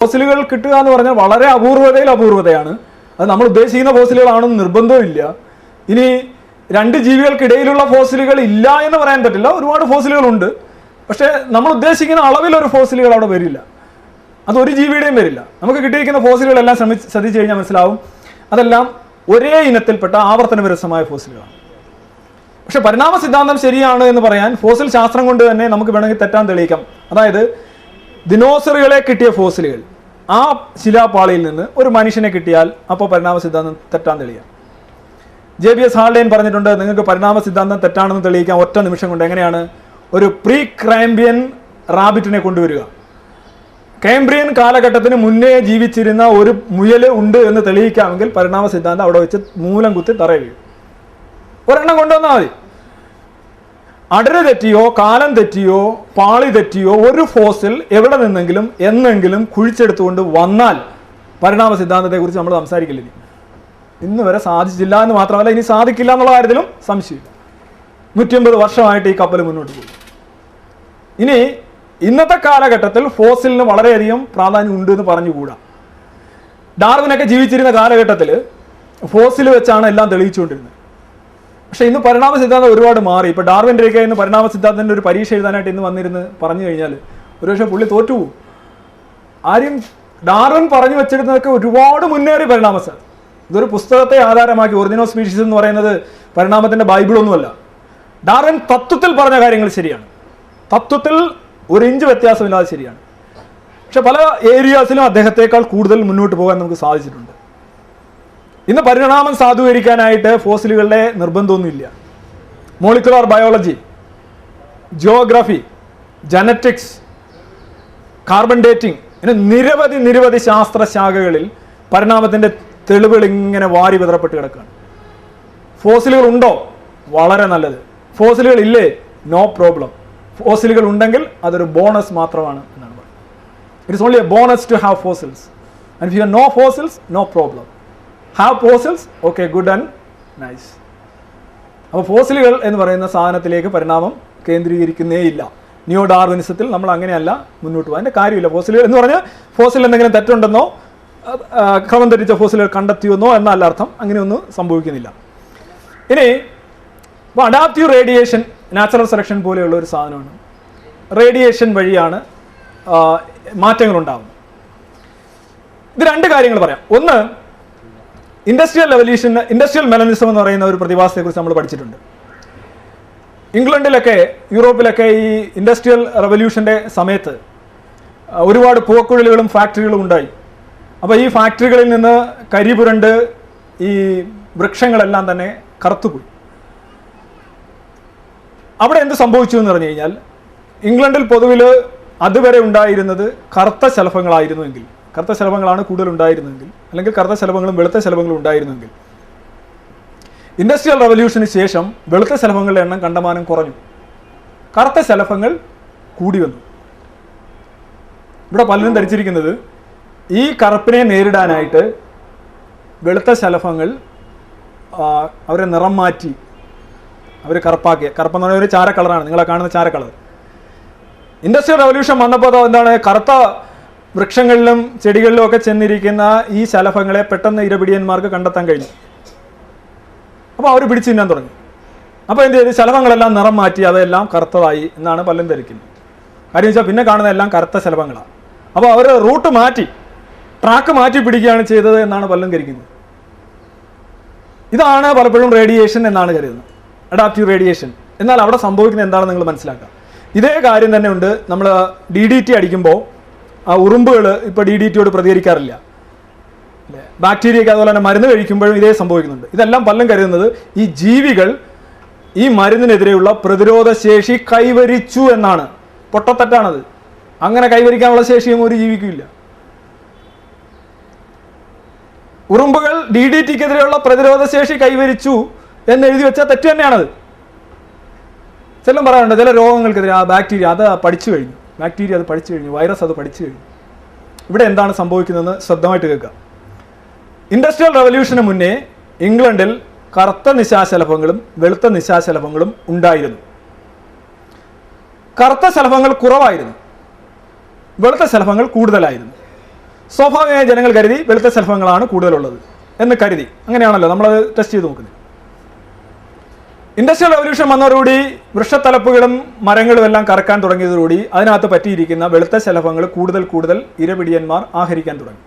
ഫോസിലുകൾ കിട്ടുക എന്ന് പറഞ്ഞാൽ വളരെ അപൂർവതയാണ്. അത് നമ്മൾ ഉദ്ദേശിക്കുന്ന ഫോസിലുകളാണെന്ന് നിർബന്ധമില്ല. ഇനി രണ്ട് ജീവികൾക്കിടയിലുള്ള ഫോസിലുകൾ ഇല്ല എന്ന് പറയാൻ പറ്റില്ല. ഒരുപാട് ഫോസിലുകളുണ്ട്. പക്ഷേ നമ്മൾ ഉദ്ദേശിക്കുന്ന അളവിലൊരു ഫോസിലുകൾ അവിടെ വരില്ല. അതൊരു ജീവിയുടെയും വരില്ല. നമുക്ക് കിട്ടിയിരിക്കുന്ന ഫോസിലുകളെല്ലാം ശ്രദ്ധിച്ചു കഴിഞ്ഞാൽ മനസ്സിലാവും അതെല്ലാം ഒരേ ഇനത്തിൽപ്പെട്ട ആവർത്തനവിരസമായ ഫോസിലുകളാണ്. പക്ഷെ പരിണാമ സിദ്ധാന്തം ശരിയാണ് എന്ന് പറയാൻ ഫോസിൽ ശാസ്ത്രം കൊണ്ട് തന്നെ നമുക്ക് വേണമെങ്കിൽ തെറ്റാൻ തെളിയിക്കാം. അതായത് ദിനോസറുകളെ കിട്ടിയ ഫോസിലുകൾ ആ ശിലാപാളിയിൽ നിന്ന് ഒരു മനുഷ്യനെ കിട്ടിയാൽ അപ്പോൾ പരിണാമ സിദ്ധാന്തം തെറ്റാൻ തെളിയാം. JBS ഹാൾഡെയിൻ പറഞ്ഞിട്ടുണ്ട് നിങ്ങൾക്ക് പരിണാമ സിദ്ധാന്തം തെറ്റാണെന്ന് തെളിയിക്കാൻ ഒറ്റ നിമിഷം കൊണ്ട്. എങ്ങനെയാണ്? ഒരു പ്രീ ക്രാമ്പിയൻ റാബിറ്റിനെ കൊണ്ടുവരിക. കാംബ്രിയൻ കാലഘട്ടത്തിന് മുന്നേ ജീവിച്ചിരുന്ന ഒരു മുയൽ ഉണ്ട് എന്ന് തെളിയിക്കാമെങ്കിൽ പരിണാമ സിദ്ധാന്തം അവിടെ വെച്ച് മൂലം കുത്തി തറയിൽ വീഴും. ഒരെണ്ണം കൊണ്ടുവന്നാൽ മതി. അടര് തെറ്റിയോ കാലം തെറ്റിയോ പാളി തെറ്റിയോ ഒരു ഫോസിൽ എവിടെ നിന്നെങ്കിലും എന്നെങ്കിലും കുഴിച്ചെടുത്തുകൊണ്ട് വന്നാൽ പരിണാമ സിദ്ധാന്തത്തെക്കുറിച്ച് നമ്മൾ സംസാരിക്കില്ല. ഇന്ന് വരെ സാധിച്ചില്ല എന്ന് മാത്രമല്ല ഇനി സാധിക്കില്ല എന്നുള്ള കാര്യത്തിലും സംശയമില്ല. 150 വർഷമായിട്ട് ഈ കപ്പൽ മുന്നോട്ട് പോകും. ഇനി ഇന്നത്തെ കാലഘട്ടത്തിൽ ഫോസിലിന് വളരെയധികം പ്രാധാന്യം ഉണ്ട് എന്ന് പറഞ്ഞുകൂടാ. ഡാർവിനൊക്കെ ജീവിച്ചിരുന്ന കാലഘട്ടത്തിൽ ഫോസിൽ വെച്ചാണ് എല്ലാം തെളിയിച്ചുകൊണ്ടിരുന്നത്. പക്ഷെ ഇന്ന് പരിണാമ സിദ്ധാന്തം ഒരുപാട് മാറി. ഇപ്പോൾ ഡാർവിൻ്റെ ഒക്കെ ഇന്ന് പരിണാമ സിദ്ധാന്തത്തിൻ്റെ ഒരു പരീക്ഷ എഴുതാനായിട്ട് ഇന്ന് വന്നിരുന്ന് പറഞ്ഞു കഴിഞ്ഞാൽ ഒരുപക്ഷെ പുള്ളി തോറ്റുപോകും. ആരും ഡാർവിൻ പറഞ്ഞു വെച്ചിരുന്നതൊക്കെ ഒരുപാട് മുന്നേറി പരിണാമ സിദ്ധാന്തം. ഇതൊരു പുസ്തകത്തെ ആധാരമാക്കി ഒറിജിനൽ സ്പീഷീസ് എന്ന് പറയുന്നത് പരിണാമത്തിൻ്റെ ബൈബിളൊന്നുമല്ല. ഡാർവിൻ തത്വത്തിൽ പറഞ്ഞ കാര്യങ്ങൾ ശരിയാണ്. തത്വത്തിൽ ഒരു ഇഞ്ച് വ്യത്യാസമില്ലാതെ ശരിയാണ്. പക്ഷെ പല ഏരിയാസിലും അദ്ദേഹത്തെക്കാൾ കൂടുതൽ മുന്നോട്ട് പോകാൻ നമുക്ക് സാധിച്ചിട്ടുണ്ട്. ഇന്ന് പരിണാമം സാധൂകരിക്കാനായിട്ട് ഫോസിലുകളുടെ നിർബന്ധമൊന്നുമില്ല. Molecular biology, geography, genetics, carbon dating, ഇങ്ങനെ നിരവധി ശാസ്ത്രശാഖകളിൽ പരിണാമത്തിൻ്റെ തെളിവുകൾ ഇങ്ങനെ വാരി വിതറപ്പെട്ട് കിടക്കുകയാണ്. ഫോസിലുകൾ ഉണ്ടോ? വളരെ നല്ലത്. ഫോസിലുകൾ ഇല്ലേ? No problem. ഫോസിലുകൾ ഉണ്ടെങ്കിൽ അതൊരു ബോണസ് മാത്രമാണ് എന്നാണ് പറയുന്നത്. It is only a bonus to have fossils. And if you have no fossils, no problem. Have fossils, okay, good and nice. അപ്പോൾ ഫോസിലുകൾ എന്ന് പറയുന്ന സാധനത്തിലേക്ക് പരിണാമം കേന്ദ്രീകരിക്കുന്നേയില്ല. നിയോ ഡാർവിനിസത്തിൽ നമ്മൾ അങ്ങനെയല്ല മുന്നോട്ട് പോകാൻ. അതിൻ്റെ കാര്യമില്ല. ഫോസിലുകൾ എന്ന് പറഞ്ഞാൽ ഫോസിൽ എന്തെങ്കിലും തെറ്റുണ്ടെന്നോ ക്രമം തെറ്റിച്ച ഫോസിലുകൾ കണ്ടെത്തിയെന്നോ എന്നല്ല അർത്ഥം. അങ്ങനെയൊന്നും സംഭവിക്കുന്നില്ല. ഇനി ഇപ്പോൾ അഡാപ്റ്റീവ് റേഡിയേഷൻ, നാച്ചുറൽ സെലക്ഷൻ പോലെയുള്ള ഒരു സാധനമാണ്. റേഡിയേഷൻ വഴിയാണ് മാറ്റങ്ങളുണ്ടാകുന്നത്. ഇത് രണ്ട് കാര്യങ്ങൾ പറയാം. ഒന്ന്, ഇൻഡസ്ട്രിയൽ എവല്യൂഷൻ, ഇൻഡസ്ട്രിയൽ മെലനിസം എന്ന് പറയുന്ന ഒരു പ്രതിഭാസത്തെക്കുറിച്ച് നമ്മൾ പഠിച്ചിട്ടുണ്ട്. ഇംഗ്ലണ്ടിലൊക്കെ യൂറോപ്പിലൊക്കെ ഈ ഇൻഡസ്ട്രിയൽ റവല്യൂഷൻ്റെ സമയത്ത് ഒരുപാട് പുകക്കുഴലുകളും ഫാക്ടറികളും ഉണ്ടായി. അപ്പോൾ ഈ ഫാക്ടറികളിൽ നിന്ന് കരി പുരണ്ട് ഈ വൃക്ഷങ്ങളെല്ലാം തന്നെ കറുത്തുപോയി. അവിടെ എന്ത് സംഭവിച്ചു എന്ന് പറഞ്ഞു കഴിഞ്ഞാൽ ഇംഗ്ലണ്ടിൽ പൊതുവിൽ അതുവരെ ഉണ്ടായിരുന്നത് കറുത്ത ശലഭങ്ങളായിരുന്നുവെങ്കിൽ, കറുത്ത ശലഭങ്ങളാണ് കൂടുതൽ ഉണ്ടായിരുന്നെങ്കിൽ, അല്ലെങ്കിൽ കറുത്ത ശലഭങ്ങളും വെളുത്ത ശലഭങ്ങളും ഉണ്ടായിരുന്നെങ്കിൽ, ഇൻഡസ്ട്രിയൽ റവല്യൂഷന് ശേഷം വെളുത്ത ശലഭങ്ങളുടെ എണ്ണം കണ്ടമാനം കുറഞ്ഞു. കറുത്ത ശലഭങ്ങൾ കൂടി വന്നു. ഇവിടെ പലരും ധരിച്ചിരിക്കുന്നത് ഈ കറുപ്പിനെ നേരിടാനായിട്ട് വെളുത്ത ശലഭങ്ങൾ അവരെ നിറം മാറ്റി അവർ കറുപ്പാക്കിയ, കറുപ്പെന്ന് പറഞ്ഞാൽ ഒരു ചാര കളറാണ്, നിങ്ങളെ കാണുന്ന ചാര കളർ. ഇൻഡസ്ട്രിയൽ റവല്യൂഷൻ വന്നപ്പോൾ എന്താണ്, കറുത്ത വൃക്ഷങ്ങളിലും ചെടികളിലും ഒക്കെ ചെന്നിരിക്കുന്ന ഈ ശലഭങ്ങളെ പെട്ടെന്ന് ഇരപിടിയന്മാർക്ക് കണ്ടെത്താൻ കഴിഞ്ഞു. അപ്പോൾ അവർ പിടിച്ചു തിന്നാൻ തുടങ്ങി. അപ്പോൾ എന്ത് ചെയ്തു? ശലഭങ്ങളെല്ലാം നിറം മാറ്റി അതെല്ലാം കറുത്തതായി എന്നാണ് പലരും ധരിക്കുന്നത്. കാര്യം വെച്ചാൽ പിന്നെ കാണുന്ന എല്ലാം കറുത്ത ശലഭങ്ങളാണ്. അപ്പോൾ അവർ റൂട്ട് മാറ്റി, ട്രാക്ക് മാറ്റി പിടിക്കുകയാണ് ചെയ്തത് എന്നാണ് പലരും ധരിക്കുന്നത്. ഇതാണ് പലപ്പോഴും റേഡിയേഷൻ എന്നാണ് കരുതുന്നത്, അഡാപ്റ്റീവ് റേഡിയേഷൻ. എന്നാൽ അവിടെ സംഭവിക്കുന്നത് എന്താണെന്ന് നിങ്ങൾ മനസ്സിലാക്കുക. ഇതേ കാര്യം തന്നെ ഉണ്ട്. നമ്മൾ DDT അടിക്കുമ്പോൾ ആ ഉറുമ്പുകൾ ഇപ്പോൾ DDTയോട് പ്രതികരിക്കാറില്ല. ബാക്ടീരിയയ്ക്ക് അതുപോലെ തന്നെ മരുന്ന് കഴിക്കുമ്പോഴും ഇതേ സംഭവിക്കുന്നുണ്ട്. ഇതെല്ലാം പലരും കരുതുന്നത് ഈ ജീവികൾ ഈ മരുന്നിനെതിരെയുള്ള പ്രതിരോധ ശേഷി കൈവരിച്ചു എന്നാണ്. പൊട്ടത്തെറ്റാണത്. അങ്ങനെ കൈവരിക്കാനുള്ള ശേഷിയും ഒരു ജീവിക്കില്ല. ഉറുമ്പുകൾ DDTക്കെതിരെയുള്ള പ്രതിരോധ ശേഷി കൈവരിച്ചു എന്ന് എഴുതി വെച്ചാൽ തെറ്റ് തന്നെയാണത്. ചിലം പറയാറുണ്ട് ചില രോഗങ്ങൾക്കെതിരെ ആ ബാക്ടീരിയ അത് പഠിച്ചു കഴിഞ്ഞു, ബാക്ടീരിയ അത് പഠിച്ചു കഴിഞ്ഞു, വൈറസ് അത് പഠിച്ചു കഴിഞ്ഞു. ഇവിടെ എന്താണ് സംഭവിക്കുന്നതെന്ന് ശ്രദ്ധമായിട്ട് കേൾക്കുക. ഇൻഡസ്ട്രിയൽ റവല്യൂഷന് മുന്നേ ഇംഗ്ലണ്ടിൽ കറുത്ത നിശാശലഭങ്ങളും വെളുത്ത നിശാശലഭങ്ങളും ഉണ്ടായിരുന്നു. കറുത്ത ശലഭങ്ങൾ കുറവായിരുന്നു, വെളുത്ത ശലഭങ്ങൾ കൂടുതലായിരുന്നു. സ്വാഭാവികമായി ജനങ്ങൾ കരുതി വെളുത്ത ശലഭങ്ങളാണ് കൂടുതലുള്ളത് എന്ന് കരുതി. അങ്ങനെയാണല്ലോ നമ്മളത് ടെസ്റ്റ് ചെയ്ത് നോക്കുന്നത്. ഇൻഡസ്ട്രിയൽ റവല്യൂഷൻ വന്നതോടുകൂടി വൃക്ഷത്തലപ്പുകളും മരങ്ങളും എല്ലാം കറക്കാൻ തുടങ്ങിയതോടുകൂടി അതിനകത്ത് പറ്റിയിരിക്കുന്ന വെളുത്ത ശലഭങ്ങൾ കൂടുതൽ ഇരപിടിയന്മാർ ആഹരിക്കാൻ തുടങ്ങി.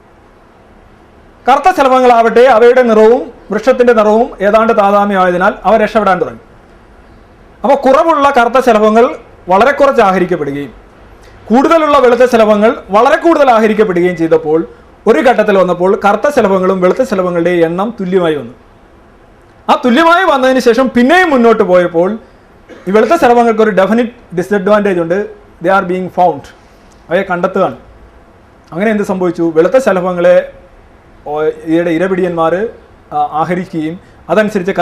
കറുത്ത ശലഭങ്ങളാവട്ടെ അവയുടെ നിറവും വൃക്ഷത്തിന്റെ നിറവും ഏതാണ്ട് താതാമ്യമായതിനാൽ അവ രക്ഷപ്പെടാൻ തുടങ്ങി. അപ്പോൾ കുറവുള്ള കറുത്ത ശലഭങ്ങൾ വളരെ കുറച്ച് ആഹരിക്കപ്പെടുകയും കൂടുതലുള്ള വെളുത്ത ശലഭങ്ങൾ വളരെ കൂടുതൽ ആഹരിക്കപ്പെടുകയും ചെയ്തപ്പോൾ ഒരു ഘട്ടത്തിൽ വന്നപ്പോൾ കറുത്ത ശലഭങ്ങളും വെളുത്ത ശലഭങ്ങളുടെ എണ്ണം തുല്യമായി വന്നു. ആ തുല്യമായി വന്നതിന് ശേഷം പിന്നെയും മുന്നോട്ട് പോയപ്പോൾ ഈ വെളുത്ത ശലഭങ്ങൾക്ക് ഒരു ഡെഫിനിറ്റ് ഡിസഡ്വാൻറ്റേജ് ഉണ്ട്. They are being found. അവയെ കണ്ടെത്തുകയാണ്. അങ്ങനെ എന്ത് സംഭവിച്ചു? വെളുത്ത ശലഭങ്ങളെ ഇരപിടിയന്മാർ ആഹരിക്കുകയും അതനുസരിച്ച്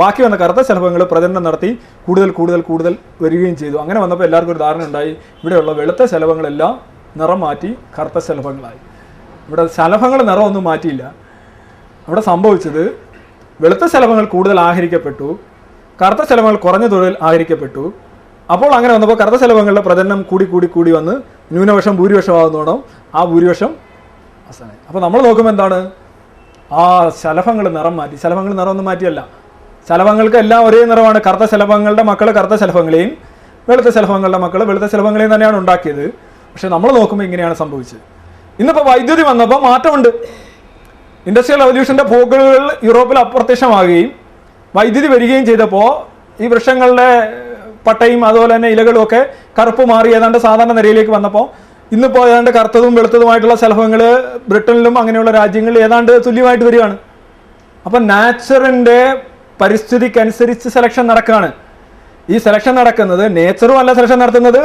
ബാക്കി വന്ന കറുത്ത ശലഭങ്ങൾ പ്രജനനം നടത്തി കൂടുതൽ വരികയും ചെയ്തു. അങ്ങനെ വന്നപ്പോൾ എല്ലാവർക്കും ഒരു ധാരണ ഉണ്ടായി, ഇവിടെയുള്ള വെളുത്ത ശലഭങ്ങളെല്ലാം നിറം മാറ്റി കറുത്ത ശലഭങ്ങളായി. ഇവിടെ ശലഭങ്ങൾ നിറമൊന്നും മാറ്റിയില്ല. അവിടെ സംഭവിച്ചത് വെളുത്ത ശലഭങ്ങൾ കൂടുതൽ ആഹരിക്കപ്പെട്ടു, കറുത്ത ശലഭങ്ങൾ കുറഞ്ഞ തോതിൽ ആഹരിക്കപ്പെട്ടു. അപ്പോൾ അങ്ങനെ വന്നപ്പോൾ കറുത്ത ശലഭങ്ങളുടെ പ്രജനനം കൂടി വന്ന് ന്യൂനപക്ഷം ഭൂരിപക്ഷമാകുന്നോണം ആ ഭൂരിപക്ഷം അവസാനം. അപ്പോൾ നമ്മൾ നോക്കുമ്പോൾ എന്താണ്? ആ ശലഭങ്ങൾ നിറം മാറ്റി. ശലഭങ്ങൾ നിറമൊന്നും മാറ്റിയല്ല. ശലഭങ്ങൾക്ക് എല്ലാം ഒരേ നിറമാണ്. കറുത്ത ശലഭങ്ങളുടെ മക്കൾ കറുത്ത ശലഭങ്ങളെയും വെളുത്ത ശലഭങ്ങളുടെ മക്കൾ വെളുത്ത ശലഭങ്ങളെയും തന്നെയാണ് ഉണ്ടാക്കിയത്. പക്ഷെ നമ്മൾ നോക്കുമ്പോൾ ഇങ്ങനെയാണ് സംഭവിച്ചത്. ഇന്നിപ്പോൾ വൈദ്യുതി വന്നപ്പോൾ മാറ്റമുണ്ട്. ഇൻഡസ്ട്രിയൽ റവല്യൂഷൻ്റെ പോക്കുകൾ യൂറോപ്പിൽ അപ്രത്യക്ഷമാകുകയും വൈദ്യുതി വരികയും ചെയ്തപ്പോൾ ഈ വൃക്ഷങ്ങളുടെ പട്ടയും അതുപോലെ തന്നെ ഇലകളും ഒക്കെ കറുപ്പ് മാറി ഏതാണ്ട് സാധാരണ നിരയിലേക്ക് വന്നപ്പോൾ ഇന്നിപ്പോൾ ഏതാണ്ട് കറുത്തതും വെളുത്തതുമായിട്ടുള്ള ശലഭങ്ങൾ ബ്രിട്ടനിലും അങ്ങനെയുള്ള രാജ്യങ്ങളിൽ ഏതാണ്ട് തുല്യമായിട്ട് വരികയാണ്. അപ്പം നാച്ചറിൻ്റെ പരിസ്ഥിതിക്കനുസരിച്ച് സെലക്ഷൻ നടക്കുകയാണ്. ഈ സെലക്ഷൻ നടക്കുന്നത് നേച്ചറും അല്ല സെലക്ഷൻ നടത്തുന്നത്,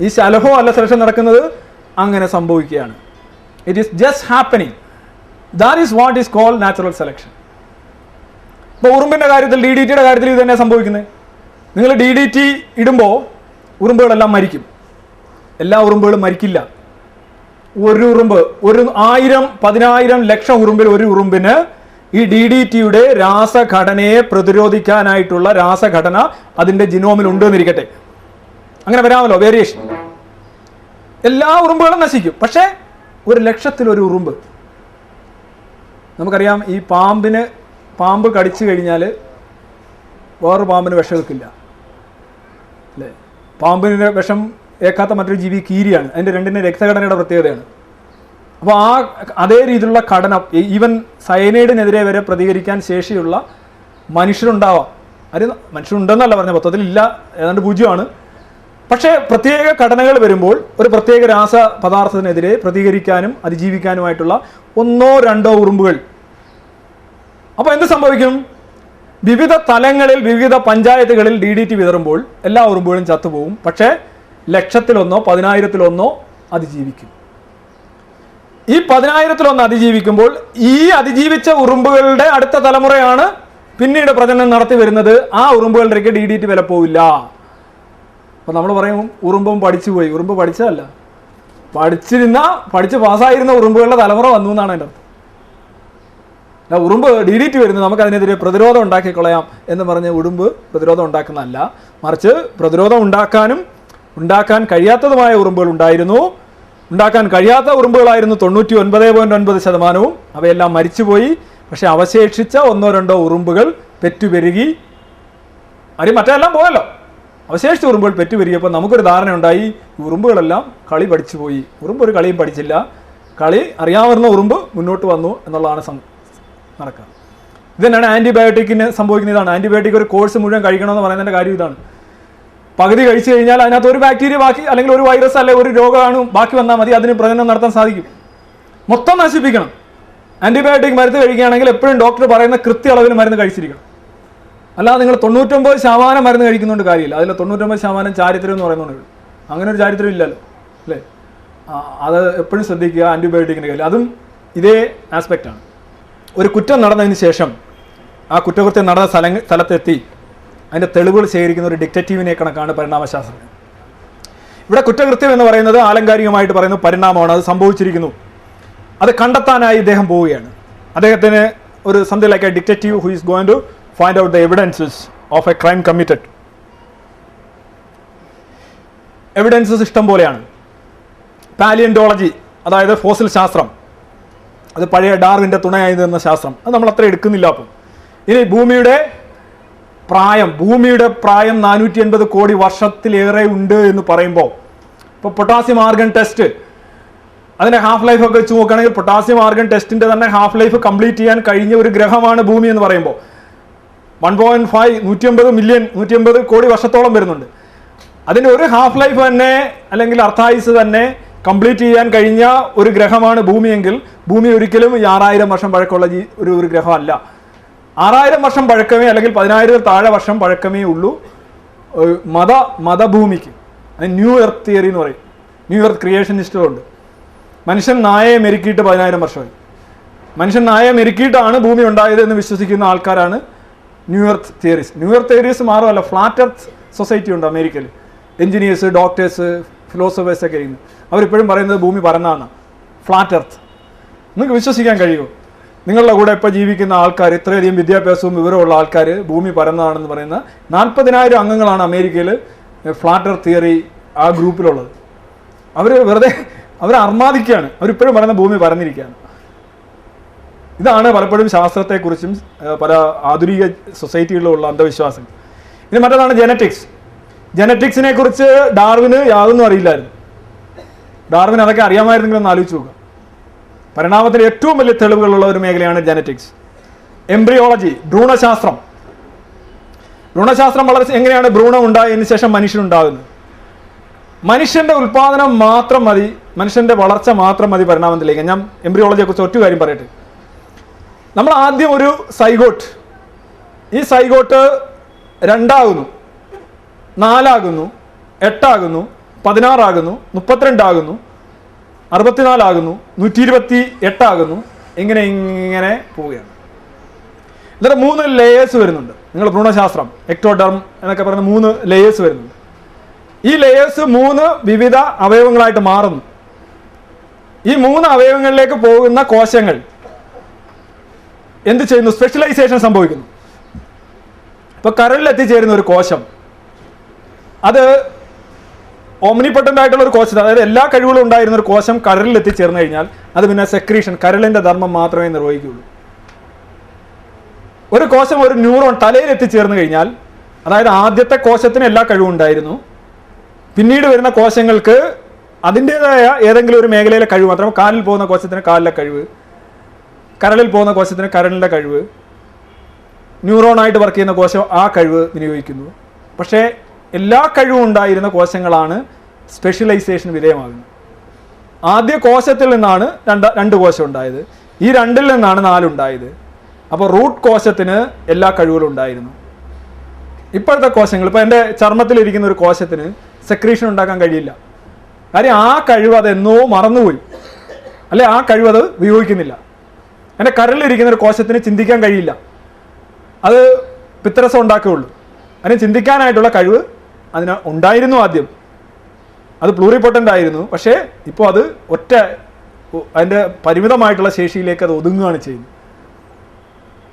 ഈ ശലഭവും അല്ല സെലക്ഷൻ നടക്കുന്നത്. അങ്ങനെ സംഭവിക്കുകയാണ്. It is just happening. That is what is called natural selection. ഇപ്പോൾ ഉറുമ്പിൻ്റെ കാര്യത്തിൽ DDTയുടെ കാര്യത്തിൽ ഇത് തന്നെ സംഭവിക്കുന്നത്. നിങ്ങൾ DDT ഇടുമ്പോൾ ഉറുമ്പുകളെല്ലാം മരിക്കും. എല്ലാ ഉറുമ്പുകളും മരിക്കില്ല. ഒരു ഉറുമ്പ്, 1000, 10,000, ലക്ഷം ഉറുമ്പിൽ ഒരു ഉറുമ്പിന് ഈ DDTയുടെ രാസഘടനയെ പ്രതിരോധിക്കാനായിട്ടുള്ള രാസഘടന അതിൻ്റെ ജിനോമിൽ ഉണ്ട് എന്നിരിക്കട്ടെ. അങ്ങനെ വരാമല്ലോ വേരിയേഷൻ. എല്ലാ ഉറുമ്പുകളും നശിക്കും. പക്ഷേ 1,00,000 ഒരു ഉറുമ്പ്. നമുക്കറിയാം, ഈ പാമ്പ് കടിച്ചു കഴിഞ്ഞാൽ വേറൊരു പാമ്പിന് വിഷം വെക്കില്ല അല്ലേ? പാമ്പിന് വിഷം ഏക്കാത്ത മറ്റൊരു ജീവി കീരിയാണ്. അതിൻ്റെ രണ്ടിൻ്റെ രക്തഘടനയുടെ പ്രത്യേകതയാണ്. അപ്പോൾ അതേ രീതിയിലുള്ള ഘടന ഈവൻ സയനൈഡിനെതിരെ വരെ പ്രതികരിക്കാൻ ശേഷിയുള്ള മനുഷ്യരുണ്ടാവാം. അത് മനുഷ്യരുണ്ടെന്നല്ല പറഞ്ഞ മൊത്തത്തിലില്ല, ഏതാണ്ട് 0ആണ്. പക്ഷേ പ്രത്യേക ഘടനകൾ വരുമ്പോൾ ഒരു പ്രത്യേക രാസപദാർത്ഥത്തിനെതിരെ പ്രതികരിക്കാനും അതിജീവിക്കാനുമായിട്ടുള്ള 1 or 2 ഉറുമ്പുകൾ. അപ്പോൾ എന്ത് സംഭവിക്കും? വിവിധ തലങ്ങളിൽ വിവിധ പഞ്ചായത്തുകളിൽ DDT വിതറുമ്പോൾ എല്ലാ ഉറുമ്പുകളും ചത്തുപോകും. പക്ഷേ 1,00,000-1, 10,000-1 അതിജീവിക്കും. ഈ 10,000-1 അതിജീവിക്കുമ്പോൾ ഈ അതിജീവിച്ച ഉറുമ്പുകളുടെ അടുത്ത തലമുറയാണ് പിന്നീട് പ്രജനനം നടത്തി വരുന്നത്. ആ ഉറുമ്പുകളുടെയൊക്കെ DDT വില പോവില്ല. അപ്പോൾ നമ്മൾ പറയും ഉറുമ്പും പഠിച്ചു പോയി. ഉറുമ്പ് പഠിച്ചതല്ല, പഠിച്ച് പാസ്സായിരുന്ന ഉറുമ്പുകളുടെ തലമുറ വന്നു എന്നാണ് എൻ്റെ അർത്ഥം. ഉറുമ്പ് DDT വരുന്നത് നമുക്ക് അതിനെതിരെ പ്രതിരോധം ഉണ്ടാക്കിക്കൊള്ളയാം എന്ന് പറഞ്ഞ് ഉറുമ്പ് പ്രതിരോധം ഉണ്ടാക്കുന്നതല്ല, മറിച്ച് പ്രതിരോധം ഉണ്ടാക്കാൻ കഴിയാത്തതുമായ ഉറുമ്പുകൾ ഉണ്ടായിരുന്നു. ഉണ്ടാക്കാൻ കഴിയാത്ത ഉറുമ്പുകളായിരുന്നു 99.9%. അവയെല്ലാം മരിച്ചുപോയി. പക്ഷെ അവശേഷിച്ച 1 or 2 ഉറുമ്പുകൾ പെറ്റുപെരുകി. മറ്റെല്ലാം പോയല്ലോ. അവശേഷിച്ച ഉറുമ്പുകൾ പെറ്റുപെരുകിയപ്പോൾ നമുക്കൊരു ധാരണ ഉണ്ടായി, ഉറുമ്പുകളെല്ലാം കളി പഠിച്ചു പോയി. ഉറുമ്പ് ഒരു കളിയും പഠിച്ചില്ല, കളി അറിയാവുന്ന ഉറുമ്പ് മുന്നോട്ട് വന്നു എന്നുള്ളതാണ് നടക്കുക. ഇതന്നെയാണ് ആൻറ്റിബയോട്ടിക്കിന് സംഭവിക്കുന്നത്. ഇതാണ് ആൻറ്റിബയോട്ടിക്. ഒരു കോഴ്സ് മുഴുവൻ കഴിക്കണമെന്ന് പറയുന്നതിൻ്റെ കാര്യം ഇതാണ്. പകുതി കഴിച്ചു കഴിഞ്ഞാൽ അതിനകത്ത് ഒരു ബാക്ടീരിയ ബാക്കി, അല്ലെങ്കിൽ ഒരു വൈറസ്, അല്ലെങ്കിൽ ഒരു രോഗമാണ് ബാക്കി വന്നാൽ മതി, അതിന് പ്രജനനം നടത്താൻ സാധിക്കും. മൊത്തം നശിപ്പിക്കണം. ആൻറ്റിബയോട്ടിക് മരുന്ന് കഴിക്കുകയാണെങ്കിൽ എപ്പോഴും ഡോക്ടർ പറയുന്ന കൃത്യ അളവിൽ മരുന്ന് കഴിച്ചിരിക്കണം. അല്ലാതെ നിങ്ങൾ 99% മരുന്ന് കഴിക്കുന്നുണ്ട് കാര്യമില്ല. അതിൽ 99% ചാരിത്രം എന്ന് പറയുന്നുണ്ട്. അങ്ങനെ ഒരു ചാരിത്രം ഇല്ലല്ലോ അല്ലേ? അത് എപ്പോഴും ശ്രദ്ധിക്കുക ആൻറ്റിബയോട്ടിക്കിൻ്റെ കാര്യം. അതും ഇതേ ആസ്പെക്റ്റാണ്. ഒരു കുറ്റം നടന്നതിന് ശേഷം ആ കുറ്റകൃത്യം നടന്ന സ്ഥലത്തെത്തി അതിൻ്റെ തെളിവുകൾ ശേഖരിക്കുന്ന ഒരു ഡിറ്റക്റ്റീവിനെ കണക്കാണ് പരിണാമശാസ്ത്രം. ഇവിടെ കുറ്റകൃത്യം എന്ന് പറയുന്നത് ആലങ്കാരികമായിട്ട് പറയുന്ന പരിണാമമാണ്. അത് സംഭവിച്ചിരിക്കുന്നു. അത് കണ്ടെത്താനായി ഇദ്ദേഹം പോവുകയാണ്. അദ്ദേഹത്തിന് ഒരു something like a detective who is going to find out the evidences of a crime committed. Evidences ഇഷ്ടം പോലെയാണ്. പാലിയന്റോളജി, അതായത് ഫോസിൽ ശാസ്ത്രം, അത് പഴയ ഡാർവിൻ്റെ തുണയായി തീർന്ന ശാസ്ത്രം. അത് നമ്മൾ അത്ര എടുക്കുന്നില്ല. അപ്പം ഇനി ഭൂമിയുടെ പ്രായം 480 കോടി വർഷത്തിലേറെ ഉണ്ട് എന്ന് പറയുമ്പോൾ, ഇപ്പോൾ പൊട്ടാസ്യം ആർഗൺ ടെസ്റ്റ് അതിൻ്റെ ഹാഫ് ലൈഫ് ഒക്കെ വെച്ച് നോക്കുകയാണെങ്കിൽ പൊട്ടാസ്യം ആർഗൺ ടെസ്റ്റിൻ്റെ തന്നെ ഹാഫ് ലൈഫ് കംപ്ലീറ്റ് ചെയ്യാൻ കഴിഞ്ഞ ഒരു ഗ്രഹമാണ് ഭൂമി എന്ന് പറയുമ്പോൾ 1.5 150 കോടി വർഷത്തോളം വരുന്നുണ്ട്. അതിൻ്റെ ഒരു ഹാഫ് ലൈഫ് തന്നെ അല്ലെങ്കിൽ അർത്ഥായുസ് തന്നെ കംപ്ലീറ്റ് ചെയ്യാൻ കഴിഞ്ഞ ഒരു ഗ്രഹമാണ് ഭൂമിയെങ്കിൽ ഭൂമി ഒരിക്കലും 6000 വർഷം പഴക്കമുള്ള ഒരു ഗ്രഹമല്ല. 6000 വർഷം പഴക്കമേ അല്ലെങ്കിൽ 10,000 താഴെ വർഷം പഴക്കമേ ഉള്ളൂ മതഭൂമിക്ക്. അത് ന്യൂ എർത്ത് തിയറി എന്ന് പറയും. ന്യൂ എർത്ത് ക്രിയേഷനിസ്റ്റുകളുണ്ട്. മനുഷ്യൻ നായയെ മെരുക്കിയിട്ട് 10,000 വർഷമായി. മനുഷ്യൻ നായയെ മെരുക്കിയിട്ടാണ് ഭൂമി ഉണ്ടായത് എന്ന് വിശ്വസിക്കുന്ന ആൾക്കാരാണ് new earth theories. New earth theories മാറുമല്ല, ഫ്ലാറ്റ് എർത്ത് സൊസൈറ്റി ഉണ്ട് അമേരിക്കയിൽ. എഞ്ചിനീയേഴ്സ്, ഡോക്ടേഴ്സ്, ഫിലോസഫേഴ്സ് ഒക്കെ ഇരിക്കുന്നു. അവരിപ്പോഴും പറയുന്നത് ഭൂമി പരന്നതാണ്, ഫ്ലാറ്റ് എർത്ത്. നിങ്ങൾക്ക് വിശ്വസിക്കാൻ കഴിയുമോ? നിങ്ങളുടെ കൂടെ ഇപ്പോൾ ജീവിക്കുന്ന ആൾക്കാർ, ഇത്രയധികം വിദ്യാഭ്യാസവും വിവരമുള്ള ആൾക്കാർ ഭൂമി പരന്നതാണെന്ന് പറയുന്ന 40,000 അംഗങ്ങളാണ് അമേരിക്കയിൽ ഫ്ലാറ്റ് എർത്ത് തിയറി ആ ഗ്രൂപ്പിലുള്ളത്. അവർ അർമാദിക്കുകയാണ്. അവരിപ്പോഴും പറയുന്ന ഭൂമി പരന്നിരിക്കുകയാണ്. ഇതാണ് പലപ്പോഴും ശാസ്ത്രത്തെക്കുറിച്ചും പല ആധുനിക സൊസൈറ്റികളിലുള്ള അന്ധവിശ്വാസം. ഇനി മറ്റൊന്നാണ് ജെനറ്റിക്സ്. ജെനറ്റിക്സിനെ കുറിച്ച് ഡാർവിന് യാതൊന്നും അറിയില്ലായിരുന്നു. ഡാർവിൻ അതൊക്കെ അറിയാമായിരുന്നെങ്കിൽ ഒന്ന് ആലോചിച്ച് നോക്കുക. പരിണാമത്തിന് ഏറ്റവും വലിയ തെളിവുകളുള്ള ഒരു മേഖലയാണ് ജെനറ്റിക്സ്. എംബ്രിയോളജി, ഭ്രൂണശാസ്ത്രം. ഭ്രൂണശാസ്ത്രം വളരെ എങ്ങനെയാണ് ഭ്രൂണം ഉണ്ടായതിനു ശേഷം മനുഷ്യനുണ്ടാകുന്നത്. മനുഷ്യന്റെ ഉൽപാദനം മാത്രം മതി, മനുഷ്യന്റെ വളർച്ച മാത്രം മതി പരിണാമത്തിലേക്ക്. ഞാൻ എംബ്രിയോളജിയെ കുറിച്ച് ഒറ്റ കാര്യം പറയട്ടെ. നമ്മൾ ആദ്യം ഒരു സൈഗോട്ട്, ഈ സൈഗോട്ട് 2 ആകുന്നു, 4 ആകുന്നു, 8 ആകുന്നു, 16 ആകുന്നു, 32 ആകുന്നു, 64 ആകുന്നു, 128 ആകുന്നു. ഇങ്ങനെ പോവുകയാണ്. എന്നിട്ട് 3 ലേയേഴ്സ് വരുന്നുണ്ട്. നിങ്ങൾ ഭ്രൂണശാസ്ത്രം, എക്ടോഡെർം എന്നൊക്കെ പറയുന്ന 3 ലേയേഴ്സ് വരുന്നുണ്ട്. ഈ ലേയേഴ്സ് 3 വിവിധ അവയവങ്ങളായിട്ട് മാറുന്നു. ഈ 3 അവയവങ്ങളിലേക്ക് പോകുന്ന കോശങ്ങൾ എന്ത് ചെയ്യുന്നു? സ്പെഷ്യലൈസേഷൻ സംഭവിക്കുന്നു. ഇപ്പൊ കരളിൽ എത്തിച്ചേരുന്ന ഒരു കോശം, അത് ഓംനിപൊട്ടന്റ് ആയിട്ടുള്ള ഒരു കോശം, അതായത് എല്ലാ കഴിവുകളും ഉണ്ടായിരുന്ന ഒരു കോശം കരളിൽ എത്തിച്ചേർന്ന് കഴിഞ്ഞാൽ അത് പിന്നെ സെക്രീഷൻ, കരളിന്റെ ധർമ്മം മാത്രമേ നിർവഹിക്കുകയുള്ളൂ. ഒരു കോശം, ഒരു ന്യൂറോൺ തലയിൽ എത്തിച്ചേർന്ന് കഴിഞ്ഞാൽ, അതായത് ആദ്യത്തെ കോശത്തിന് എല്ലാ കഴിവും ഉണ്ടായിരുന്നു, പിന്നീട് വരുന്ന കോശങ്ങൾക്ക് അതിൻ്റെതായ ഏതെങ്കിലും ഒരു മേഖലയിലെ കഴിവ് മാത്രം. കാലിൽ പോകുന്ന കോശത്തിന് കാലിലെ കഴിവ്, കരളിൽ പോകുന്ന കോശത്തിന് കരളിൻ്റെ കഴിവ്, ന്യൂറോണായിട്ട് വർക്ക് ചെയ്യുന്ന കോശം ആ കഴിവ് വിനിയോഗിക്കുന്നു. പക്ഷേ എല്ലാ കഴിവും ഉണ്ടായിരുന്ന കോശങ്ങളാണ് സ്പെഷ്യലൈസേഷൻ വിധേയമാകുന്നത്. ആദ്യ കോശത്തിൽ നിന്നാണ് രണ്ട് കോശം ഉണ്ടായത്. ഈ 2ൽ നിന്നാണ് 4 ഉണ്ടായത്. അപ്പോൾ റൂട്ട് കോശത്തിന് എല്ലാ കഴിവുകളും ഉണ്ടായിരുന്നു. ഇപ്പോഴത്തെ കോശങ്ങൾ, ഇപ്പോൾ എൻ്റെ ചർമ്മത്തിലിരിക്കുന്ന ഒരു കോശത്തിന് സെക്രീഷൻ ഉണ്ടാക്കാൻ കഴിയില്ല. കാര്യം ആ കഴിവ് അതെന്നോ മറന്നുപോയി, അല്ലെ ആ കഴിവ് അത് ഉപയോഗിക്കുന്നില്ല. എൻ്റെ കരളിലിരിക്കുന്ന ഒരു കോശത്തിന് ചിന്തിക്കാൻ കഴിയില്ല, അത് പിത്തരസം ഉണ്ടാക്കുകയുള്ളൂ. അതിന് ചിന്തിക്കാനായിട്ടുള്ള കഴിവ് അതിന് ഉണ്ടായിരുന്നു ആദ്യം, അത് പ്ലൂറിപൊട്ടൻ്റ് ആയിരുന്നു. പക്ഷേ ഇപ്പോൾ അത് അതിൻ്റെ പരിമിതമായിട്ടുള്ള ശേഷിയിലേക്ക് അത് ഒതുങ്ങുകയാണ് ചെയ്യുന്നത്.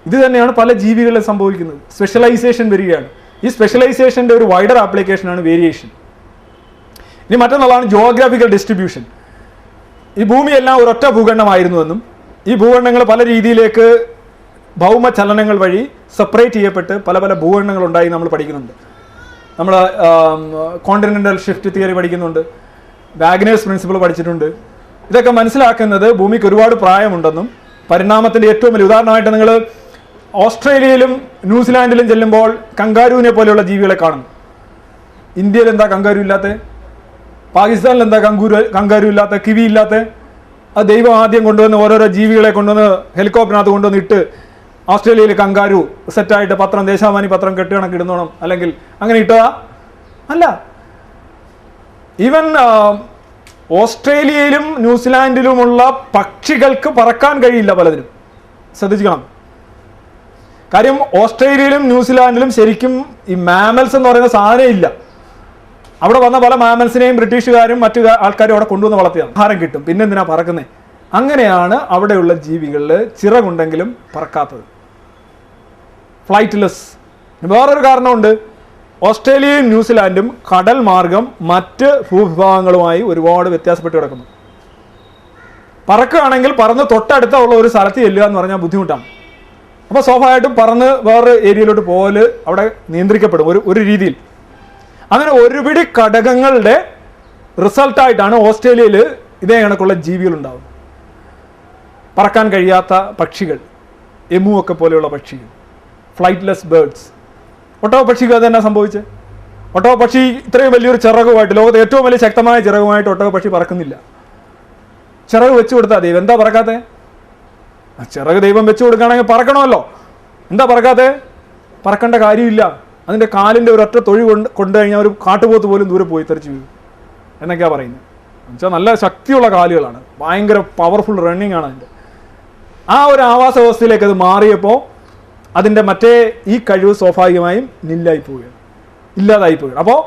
ഇത് തന്നെയാണ് പല ജീവികളിലും സംഭവിക്കുന്നത്. സ്പെഷ്യലൈസേഷൻ വരികയാണ്. ഈ സ്പെഷ്യലൈസേഷൻ്റെ ഒരു വൈഡർ ആപ്ലിക്കേഷനാണ് വേരിയേഷൻ. ഇനി മറ്റൊന്നുള്ളതാണ് ജിയോഗ്രാഫിക്കൽ ഡിസ്ട്രിബ്യൂഷൻ. ഈ ഭൂമിയെല്ലാം ഒരൊറ്റ ഭൂഖണ്ഡമായിരുന്നുവെന്നും ഈ ഭൂഖണ്ഡങ്ങൾ പല രീതിയിലേക്ക് ഭൗമ ചലനങ്ങൾ വഴി സെപ്പറേറ്റ് ചെയ്യപ്പെട്ട് പല പല ഭൂഖണ്ഡങ്ങൾ ഉണ്ടായി നമ്മൾ പഠിക്കുന്നുണ്ട്. നമ്മൾ കോണ്ടിനെൻ്റൽ ഷിഫ്റ്റ് തിയറി പഠിക്കുന്നുണ്ട്, വാഗ്നേഴ്സ് പ്രിൻസിപ്പിൾ പഠിച്ചിട്ടുണ്ട്. ഇതൊക്കെ മനസ്സിലാക്കുന്നത് ഭൂമിക്ക് ഒരുപാട് പ്രായമുണ്ടെന്നും പരിണാമത്തിൻ്റെ ഏറ്റവും വലിയ ഉദാഹരണമായിട്ട് നിങ്ങൾ ഓസ്ട്രേലിയയിലും ന്യൂസിലാൻഡിലും ചെല്ലുമ്പോൾ കങ്കാരുവിനെ പോലെയുള്ള ജീവികളെ കാണുന്നു. ഇന്ത്യയിൽ എന്താ കങ്കാരു ഇല്ലാത്ത? പാകിസ്ഥാനിൽ എന്താ കങ്കാരു ഇല്ലാത്ത, കിവി ഇല്ലാത്ത? അത് ദൈവം ആദ്യം കൊണ്ടുവന്ന് ഓരോരോ ജീവികളെ കൊണ്ടുവന്ന് ഹെലികോപ്റ്ററിനകത്ത് കൊണ്ടുവന്ന് ഇട്ട് ഓസ്ട്രേലിയയിൽ കങ്കാരു സെറ്റായിട്ട് പത്രം, ദേശാഭിമാനി പത്രം കെട്ടുകണക്ക് ഇടുന്നോണം, അല്ലെങ്കിൽ അങ്ങനെ ഇട്ടതാ? അല്ല. ഈവൻ ഓസ്ട്രേലിയയിലും ന്യൂസിലാൻഡിലുമുള്ള പക്ഷികൾക്ക് പറക്കാൻ കഴിയില്ല പലതിനും. ശ്രദ്ധിക്കണം. കാര്യം ഓസ്ട്രേലിയയിലും ന്യൂസിലാൻഡിലും ശരിക്കും ഈ മാമൽസ് എന്ന് പറയുന്ന സാധനം ഇല്ല. അവിടെ വന്ന പല മാമൽസിനെയും ബ്രിട്ടീഷുകാരും മറ്റു ആൾക്കാരും അവിടെ കൊണ്ടുവന്ന് വളർത്തിയാണ്. ആഹാരം കിട്ടും, പിന്നെന്തിനാ പറക്കുന്നത്? അങ്ങനെയാണ് അവിടെയുള്ള ജീവികളിൽ ചിറകുണ്ടെങ്കിലും പറക്കാത്തത്, ഫ്ലൈറ്റ്ലെസ്. വേറൊരു കാരണമുണ്ട്. ഓസ്ട്രേലിയയും ന്യൂസിലാൻഡും കടൽ മാർഗം മറ്റ് ഭൂവിഭാഗങ്ങളുമായി ഒരുപാട് വ്യത്യാസപ്പെട്ട് കിടക്കുന്നു. പറക്കുകയാണെങ്കിൽ പറന്ന് തൊട്ടടുത്തുള്ള ഒരു സ്ഥലത്ത് ചെല്ലുക എന്ന് പറഞ്ഞാൽ ബുദ്ധിമുട്ടാണ്. അപ്പോൾ സ്വാഭാവികമായിട്ടും പറന്ന് വേറൊരു ഏരിയയിലോട്ട് പോകൽ അവിടെ നിയന്ത്രിക്കപ്പെടും ഒരു രീതിയിൽ. അങ്ങനെ ഒരുപിടി ഘടകങ്ങളുടെ റിസൾട്ടായിട്ടാണ് ഓസ്ട്രേലിയയിൽ ഇതേ കണക്കുള്ള ജീവികൾ ഉണ്ടാകുന്നത്. പറക്കാൻ കഴിയാത്ത പക്ഷികൾ, എമു ഒക്കെ പോലെയുള്ള പക്ഷികൾ, ഫ്ലൈറ്റ്ലെസ് ബേർഡ്സ്. ഒട്ടക പക്ഷിക്ക് അത് തന്നെ സംഭവിച്ചത്. ഒട്ടക പക്ഷി ഇത്രയും വലിയൊരു ചിറകുമായിട്ട്, ലോകത്തെ ഏറ്റവും വലിയ ശക്തമായ ചിറകുമായിട്ട് ഒട്ടക പക്ഷി പറക്കുന്നില്ല. ചിറക് വെച്ചു കൊടുത്താൽ ദൈവം എന്താ പറക്കാത്തെ? ചിറക് ദൈവം വെച്ചു കൊടുക്കുകയാണെങ്കിൽ പറക്കണമല്ലോ. എന്താ പറക്കാത്തെ? പറക്കേണ്ട കാര്യമില്ല. അതിൻ്റെ കാലിൻ്റെ ഒരൊറ്റ തൊഴി കൊണ്ടു കഴിഞ്ഞാൽ ഒരു കാട്ടുപോത്ത് പോലും ദൂരെ പോയി തെറിച്ച് വീഴും എന്നൊക്കെയാണ് പറയുന്നത്. എന്നുവെച്ചാൽ നല്ല ശക്തിയുള്ള കാലുകളാണ്, ഭയങ്കര പവർഫുൾ റണ്ണിങ് ആണ് അതിൻ്റെ. ആ ഒരു ആവാസ വ്യവസ്ഥയിലേക്ക് അത് മാറിയപ്പോൾ അതിൻ്റെ മറ്റേ ഈ കഴിവ് സ്വാഭാവികമായും നില്ലായി പോവുകയാണ്, ഇല്ലാതായി പോവുകയാണ്. അപ്പോൾ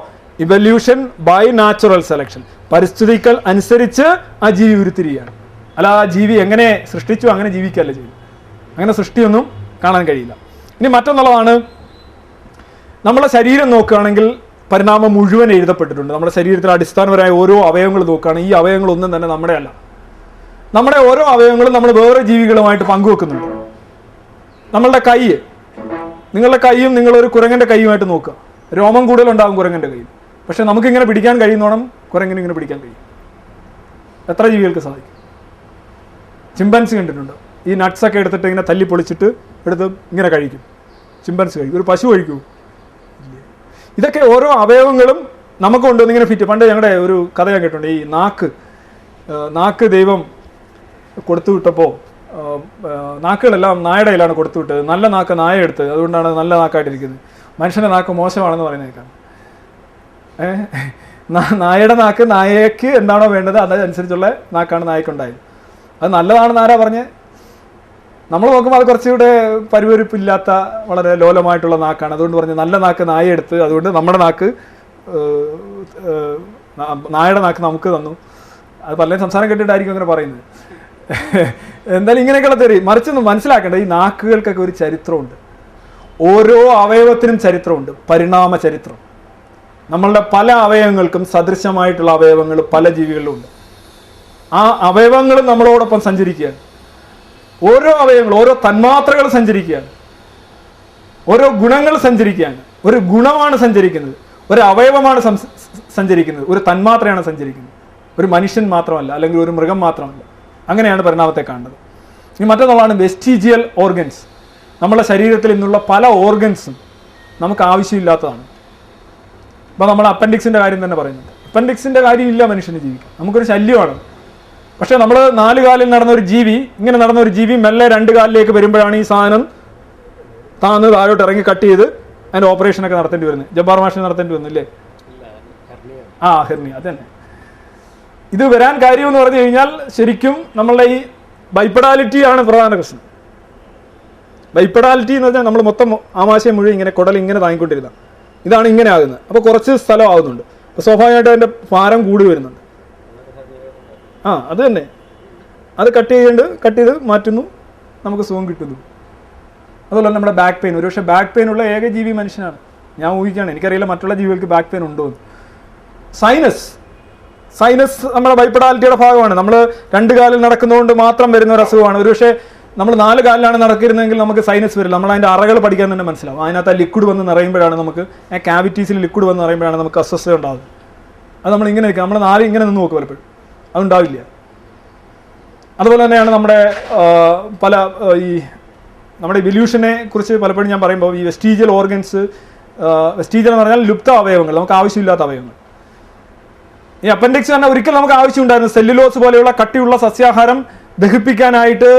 ഇവല്യൂഷൻ ബൈ നാച്ചുറൽ സെലക്ഷൻ, പരിസ്ഥിതികൾ അനുസരിച്ച് ആ ജീവി ഉരുത്തിരിക്കുകയാണ്. അല്ല ആ ജീവി എങ്ങനെ സൃഷ്ടിച്ചു അങ്ങനെ ജീവിക്കുകയല്ല ചെയ്യും. അങ്ങനെ സൃഷ്ടിയൊന്നും കാണാൻ കഴിയില്ല. ഇനി മറ്റൊന്നുള്ളതാണ്, നമ്മളെ ശരീരം നോക്കുകയാണെങ്കിൽ പരിണാമം മുഴുവൻ എഴുതപ്പെട്ടിട്ടുണ്ട്. നമ്മുടെ ശരീരത്തിൽ അടിസ്ഥാനപരമായ ഓരോ അവയവങ്ങൾ നോക്കുകയാണെങ്കിൽ ഈ അവയവങ്ങളൊന്നും തന്നെ നമ്മുടെ അല്ല. നമ്മുടെ ഓരോ അവയവങ്ങളും നമ്മൾ വേറെ ജീവികളുമായിട്ട് പങ്കുവെക്കുന്നുണ്ട്. നമ്മളുടെ കൈ, നിങ്ങളുടെ കൈയും നിങ്ങളൊരു കുരങ്ങൻ്റെ കൈയുമായിട്ട് നോക്കുക. രോമം കൂടുതലുണ്ടാകും കുരങ്ങൻ്റെ കയ്യിൽ, പക്ഷെ നമുക്കിങ്ങനെ പിടിക്കാൻ കഴിയുന്നോണം കുരങ്ങിന് ഇങ്ങനെ പിടിക്കാൻ കഴിയും. എത്ര ജീവികൾക്ക് സാധിക്കും? ചിമ്പൻസി കണ്ടിട്ടുണ്ട്. ഈ നട്ട്സൊക്കെ എടുത്തിട്ട് ഇങ്ങനെ തല്ലി പൊളിച്ചിട്ട് എടുത്ത് ഇങ്ങനെ കഴിക്കും. ചിമ്പൻസി കഴിക്കും. ഒരു പശു കഴിക്കൂ? ഇതൊക്കെ ഓരോ അവയവങ്ങളും നമുക്ക് കൊണ്ടുവന്ന് ഇങ്ങനെ ഫിറ്റ്. പണ്ട് ഞങ്ങളുടെ ഒരു കഥ ഞാൻ കേട്ടിട്ടുണ്ട്. ഈ നാക്ക് ദൈവം കൊടുത്തു വിട്ടപ്പോൾ നാക്കുകളെല്ലാം നായയുടെ കയ്യിലാണ് കൊടുത്തു വിട്ടത്. നല്ല നാക്ക് നായ എടുത്ത്, അതുകൊണ്ടാണ് നല്ല നാക്കായിട്ടിരിക്കുന്നത്. മനുഷ്യൻ്റെ നാക്ക് മോശമാണെന്ന് പറയുന്നേക്കാം. നായയുടെ നാക്ക് നായയ്ക്ക് എന്താണോ വേണ്ടത് അതനുസരിച്ചുള്ള നാക്കാണ് നായക്കുണ്ടായത്. അത് നല്ലതാണെന്ന് ആരാ പറഞ്ഞ്? നമ്മൾ നോക്കുമ്പോൾ അത് കുറച്ചുകൂടെ പരിവരിപ്പില്ലാത്ത വളരെ ലോലമായിട്ടുള്ള നാക്കാണ്. അതുകൊണ്ട് പറഞ്ഞ് നല്ല നാക്ക് നായ എടുത്ത്, അതുകൊണ്ട് നമ്മുടെ നാക്ക് നായയുടെ നാക്ക് നമുക്ക് തന്നു. അത് പലരും സംസാരം കേട്ടിട്ടായിരിക്കും അങ്ങനെ പറയുന്നത്. എന്തായാലും ഇങ്ങനെയൊക്കെയുള്ള തെറി. മറിച്ചൊന്നും മനസ്സിലാക്കേണ്ടത് ഈ നാക്കുകൾക്കൊക്കെ ഒരു ചരിത്രമുണ്ട്. ഓരോ അവയവത്തിനും ചരിത്രമുണ്ട്, പരിണാമ ചരിത്രം. നമ്മളുടെ പല അവയവങ്ങൾക്കും സദൃശമായിട്ടുള്ള അവയവങ്ങൾ പല ജീവികളിലും ഉണ്ട്. ആ അവയവങ്ങളും നമ്മളോടൊപ്പം സഞ്ചരിക്കുകയാണ്. ഓരോ അവയവങ്ങളും, ഓരോ തന്മാത്രകൾ സഞ്ചരിക്കുകയാണ്. ഓരോ ഗുണങ്ങൾ സഞ്ചരിക്കുകയാണ്. ഒരു ഗുണമാണ് സഞ്ചരിക്കുന്നത്, ഒരു അവയവമാണ് സഞ്ചരിക്കുന്നത്, ഒരു തന്മാത്രയാണ് സഞ്ചരിക്കുന്നത്. ഒരു മനുഷ്യൻ മാത്രമല്ല, അല്ലെങ്കിൽ ഒരു മൃഗം മാത്രമല്ല. അങ്ങനെയാണ് പരിണാമത്തെ കാണുന്നത്. ഇനി മറ്റൊന്നാണ് വെസ്റ്റീജിയൽ ഓർഗൻസ്. നമ്മുടെ ശരീരത്തിൽ നിന്നുള്ള പല ഓർഗൻസും നമുക്ക് ആവശ്യമില്ലാത്തതാണ്. ഇപ്പോൾ നമ്മൾ അപ്പൻഡിക്സിൻ്റെ കാര്യം തന്നെ പറയുന്നുണ്ട്. അപ്പൻഡിക്സിൻ്റെ കാര്യമില്ല മനുഷ്യന് ജീവിക്കാൻ, നമുക്കൊരു ശല്യമാണ്. പക്ഷേ നമ്മൾ 4 കാലിൽ നടന്ന ഒരു ജീവി, ഇങ്ങനെ നടന്ന ഒരു ജീവി മെല്ലെ 2 കാലിലേക്ക് വരുമ്പോഴാണ് ഈ സാധനം താന്ന് താഴോട്ട് ഇറങ്ങി കട്ട് ചെയ്ത് അതിൻ്റെ ഓപ്പറേഷനൊക്കെ നടത്തേണ്ടി വരുന്നത്. ജബ്ബാർ മാഷിന് നടത്തേണ്ടി വന്നില്ലേ? ഹെർണിയ. അത് തന്നെ. ഇത് വരാൻ കാര്യമെന്ന് പറഞ്ഞു കഴിഞ്ഞാൽ ശരിക്കും നമ്മളുടെ ഈ ബൈപ്പഡാലിറ്റി ആണ് പ്രധാന പ്രശ്നം. ബൈപ്പഡാലിറ്റി എന്ന് വെച്ചാൽ നമ്മൾ മൊത്തം ആമാശയം മുഴുവൻ ഇങ്ങനെ കുടൽ ഇങ്ങനെ താങ്ങിക്കൊണ്ടിരുന്ന ഇതാണ് ഇങ്ങനെ ആകുന്നത്. അപ്പോൾ കുറച്ച് സ്ഥലം ആകുന്നുണ്ട്. അപ്പോൾ സ്വാഭാവികമായിട്ട് അതിൻ്റെ ഭാരം കൂടി വരുന്നുണ്ട്. അത് തന്നെ. അത് കട്ട് ചെയ്ത് മാറ്റുന്നു, നമുക്ക് സുഖം കിട്ടുന്നു. അതുപോലെ നമ്മുടെ ബാക്ക് പെയിൻ, ഒരുപക്ഷെ ബാക്ക് പെയിൻ ഉള്ള ഏക ജീവി മനുഷ്യനാണ്. ഞാൻ ഊഹിക്കുകയാണ്, എനിക്കറിയില്ല മറ്റുള്ള ജീവികൾക്ക് ബാക്ക് പെയിൻ ഉണ്ടോ എന്ന്. സൈനസ് നമ്മുടെ ബൈപ്പഡാലിറ്റിയുടെ ഭാഗമാണ്. നമ്മൾ 2 കാലിൽ നടക്കുന്നതുകൊണ്ട് മാത്രം വരുന്ന ഒരു അസുഖമാണ്. ഒരുപക്ഷെ നമ്മൾ 4 കാലിലാണ് നടക്കുന്നതെങ്കിൽ നമുക്ക് സൈനസ് വരില്ല. നമ്മൾ അതിൻ്റെ അറകൾ പഠിക്കാൻ തന്നെ മനസ്സിലാവും. അതിനകത്ത് ആ ലിക്വിഡ് വന്ന് നിറയുമ്പോഴാണ് നമുക്ക്, ആ ക്യാവിറ്റീസിൽ ലിക്വിഡ് വന്ന് നിറയുമ്പോഴാണ് നമുക്ക് അസ്വസ്ഥത ഉണ്ടാകുന്നത്. അത് നമ്മൾ ഇങ്ങനെ നിൽക്കുക, നമ്മൾ 4 ഇങ്ങനെ നിന്ന് നോക്കും, പലപ്പോഴും അതുണ്ടാവില്ല. അതുപോലെ തന്നെയാണ് നമ്മുടെ പല ഈ നമ്മുടെ ഇവല്യൂഷനെ കുറിച്ച് പലപ്പോഴും ഞാൻ പറയുമ്പോൾ ഈ വെസ്റ്റീജിയൽ ഓർഗൻസ്, വെസ്റ്റീജിയൽ എന്ന് പറഞ്ഞാൽ ലുപ്ത അവയവങ്ങൾ, നമുക്ക് ആവശ്യമില്ലാത്ത അവയവങ്ങൾ. ഈ അപ്പൻഡിക്സ് തന്നെ ഒരിക്കൽ നമുക്ക് ആവശ്യമുണ്ടായിരുന്നു. സെല്ലുലോസ് പോലെയുള്ള കട്ടിയുള്ള സസ്യാഹാരം ദഹിപ്പിക്കാനായിട്ട്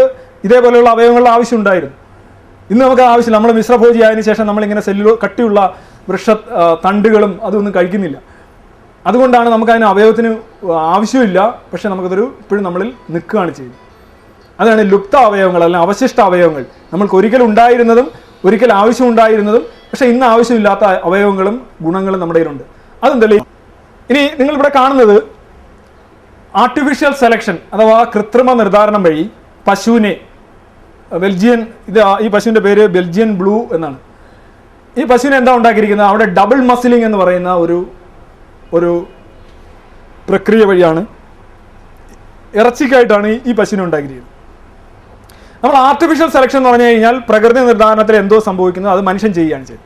ഇതേപോലെയുള്ള അവയവങ്ങളുടെ ആവശ്യമുണ്ടായിരുന്നു. ഇന്ന് നമുക്ക് ആവശ്യമില്ല. നമ്മൾ മിശ്രഭോജി ആയതിനു ശേഷം നമ്മളിങ്ങനെ കട്ടിയുള്ള തണ്ടുകളും അതൊന്നും കഴിക്കുന്നില്ല. അതുകൊണ്ടാണ് നമുക്ക് അതിന് അവയവത്തിന് ആവശ്യമില്ല, പക്ഷെ നമുക്കതൊരു ഇപ്പോഴും നമ്മളിൽ നിൽക്കുകയാണ് ചെയ്യുന്നത്. അതാണ് ലുപ്ത അവയവങ്ങൾ, അല്ലെങ്കിൽ അവശിഷ്ട അവയവങ്ങൾ. നമ്മൾക്ക് ഒരിക്കൽ ഉണ്ടായിരുന്നതും ഒരിക്കൽ ആവശ്യമുണ്ടായിരുന്നതും പക്ഷെ ഇന്ന് ആവശ്യമില്ലാത്ത അവയവങ്ങളും ഗുണങ്ങളും നമ്മുടെ കയ്യിലുണ്ട്. അതെന്തല്ലേ. ഇനി നിങ്ങളിവിടെ കാണുന്നത് ആർട്ടിഫിഷ്യൽ സെലക്ഷൻ അഥവാ കൃത്രിമ നിർദ്ധാരണം വഴി പശുവിനെ, ബെൽജിയൻ, ഈ പശുവിൻ്റെ പേര് ബെൽജിയൻ ബ്ലൂ എന്നാണ്. ഈ പശുവിനെ എന്താ ഉണ്ടാക്കിയിരിക്കുന്നത്? അവിടെ ഡബിൾ മസിലിംഗ് എന്ന് പറയുന്ന ഒരു പ്രക്രിയ വഴിയാണ് ഇറച്ചിക്കായിട്ടാണ് ഈ പശുവിനെ ഉണ്ടാക്കിയിരിക്കുന്നത്. നമ്മൾ ആർട്ടിഫിഷ്യൽ സെലക്ഷൻ എന്ന് പറഞ്ഞു കഴിഞ്ഞാൽ പ്രകൃതി നിർദ്ധാരണത്തിൽ എന്തോ സംഭവിക്കുന്നത് അത് മനുഷ്യൻ ചെയ്യുകയാണ് ചെയ്തത്.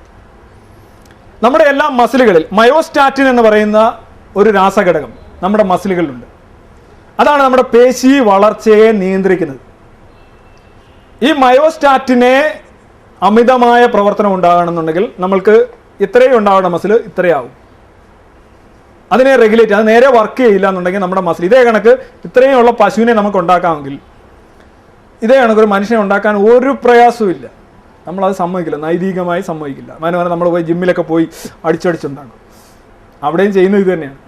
നമ്മുടെ എല്ലാ മസിലുകളിൽ മയോസ്റ്റാറ്റിൻ എന്ന് പറയുന്ന ഒരു രാസഘടകം നമ്മുടെ മസിലുകളിലുണ്ട്. അതാണ് നമ്മുടെ പേശി വളർച്ചയെ നിയന്ത്രിക്കുന്നത്. ഈ മയോസ്റ്റാറ്റിനെ അമിതമായ പ്രവർത്തനം ഉണ്ടാകണമെന്നുണ്ടെങ്കിൽ നമ്മൾക്ക് ഇത്രയും ഉണ്ടാവേണ്ട മസിൽ ഇത്രയാവും. അതിനെ റെഗുലേറ്റ്, അത് നേരെ വർക്ക് ചെയ്യില്ല എന്നുണ്ടെങ്കിൽ നമ്മുടെ മസിൽ ഇതേ കണക്ക് ഇത്രയും ഉള്ള പശുവിനെ നമുക്ക് ഉണ്ടാക്കാമെങ്കിൽ ഇതേ കണക്ക് ഒരു മനുഷ്യനെ ഉണ്ടാക്കാൻ ഒരു പ്രയാസവും ഇല്ല. നമ്മളത് സമ്മതിക്കില്ല, നൈതികമായി സമ്മതിക്കില്ല. നമ്മൾ പോയി ജിമ്മിലൊക്കെ പോയി അടിച്ചടിച്ചുണ്ടാക്കും. അവിടെയും ചെയ്യുന്നത് ഇത് തന്നെയാണ്.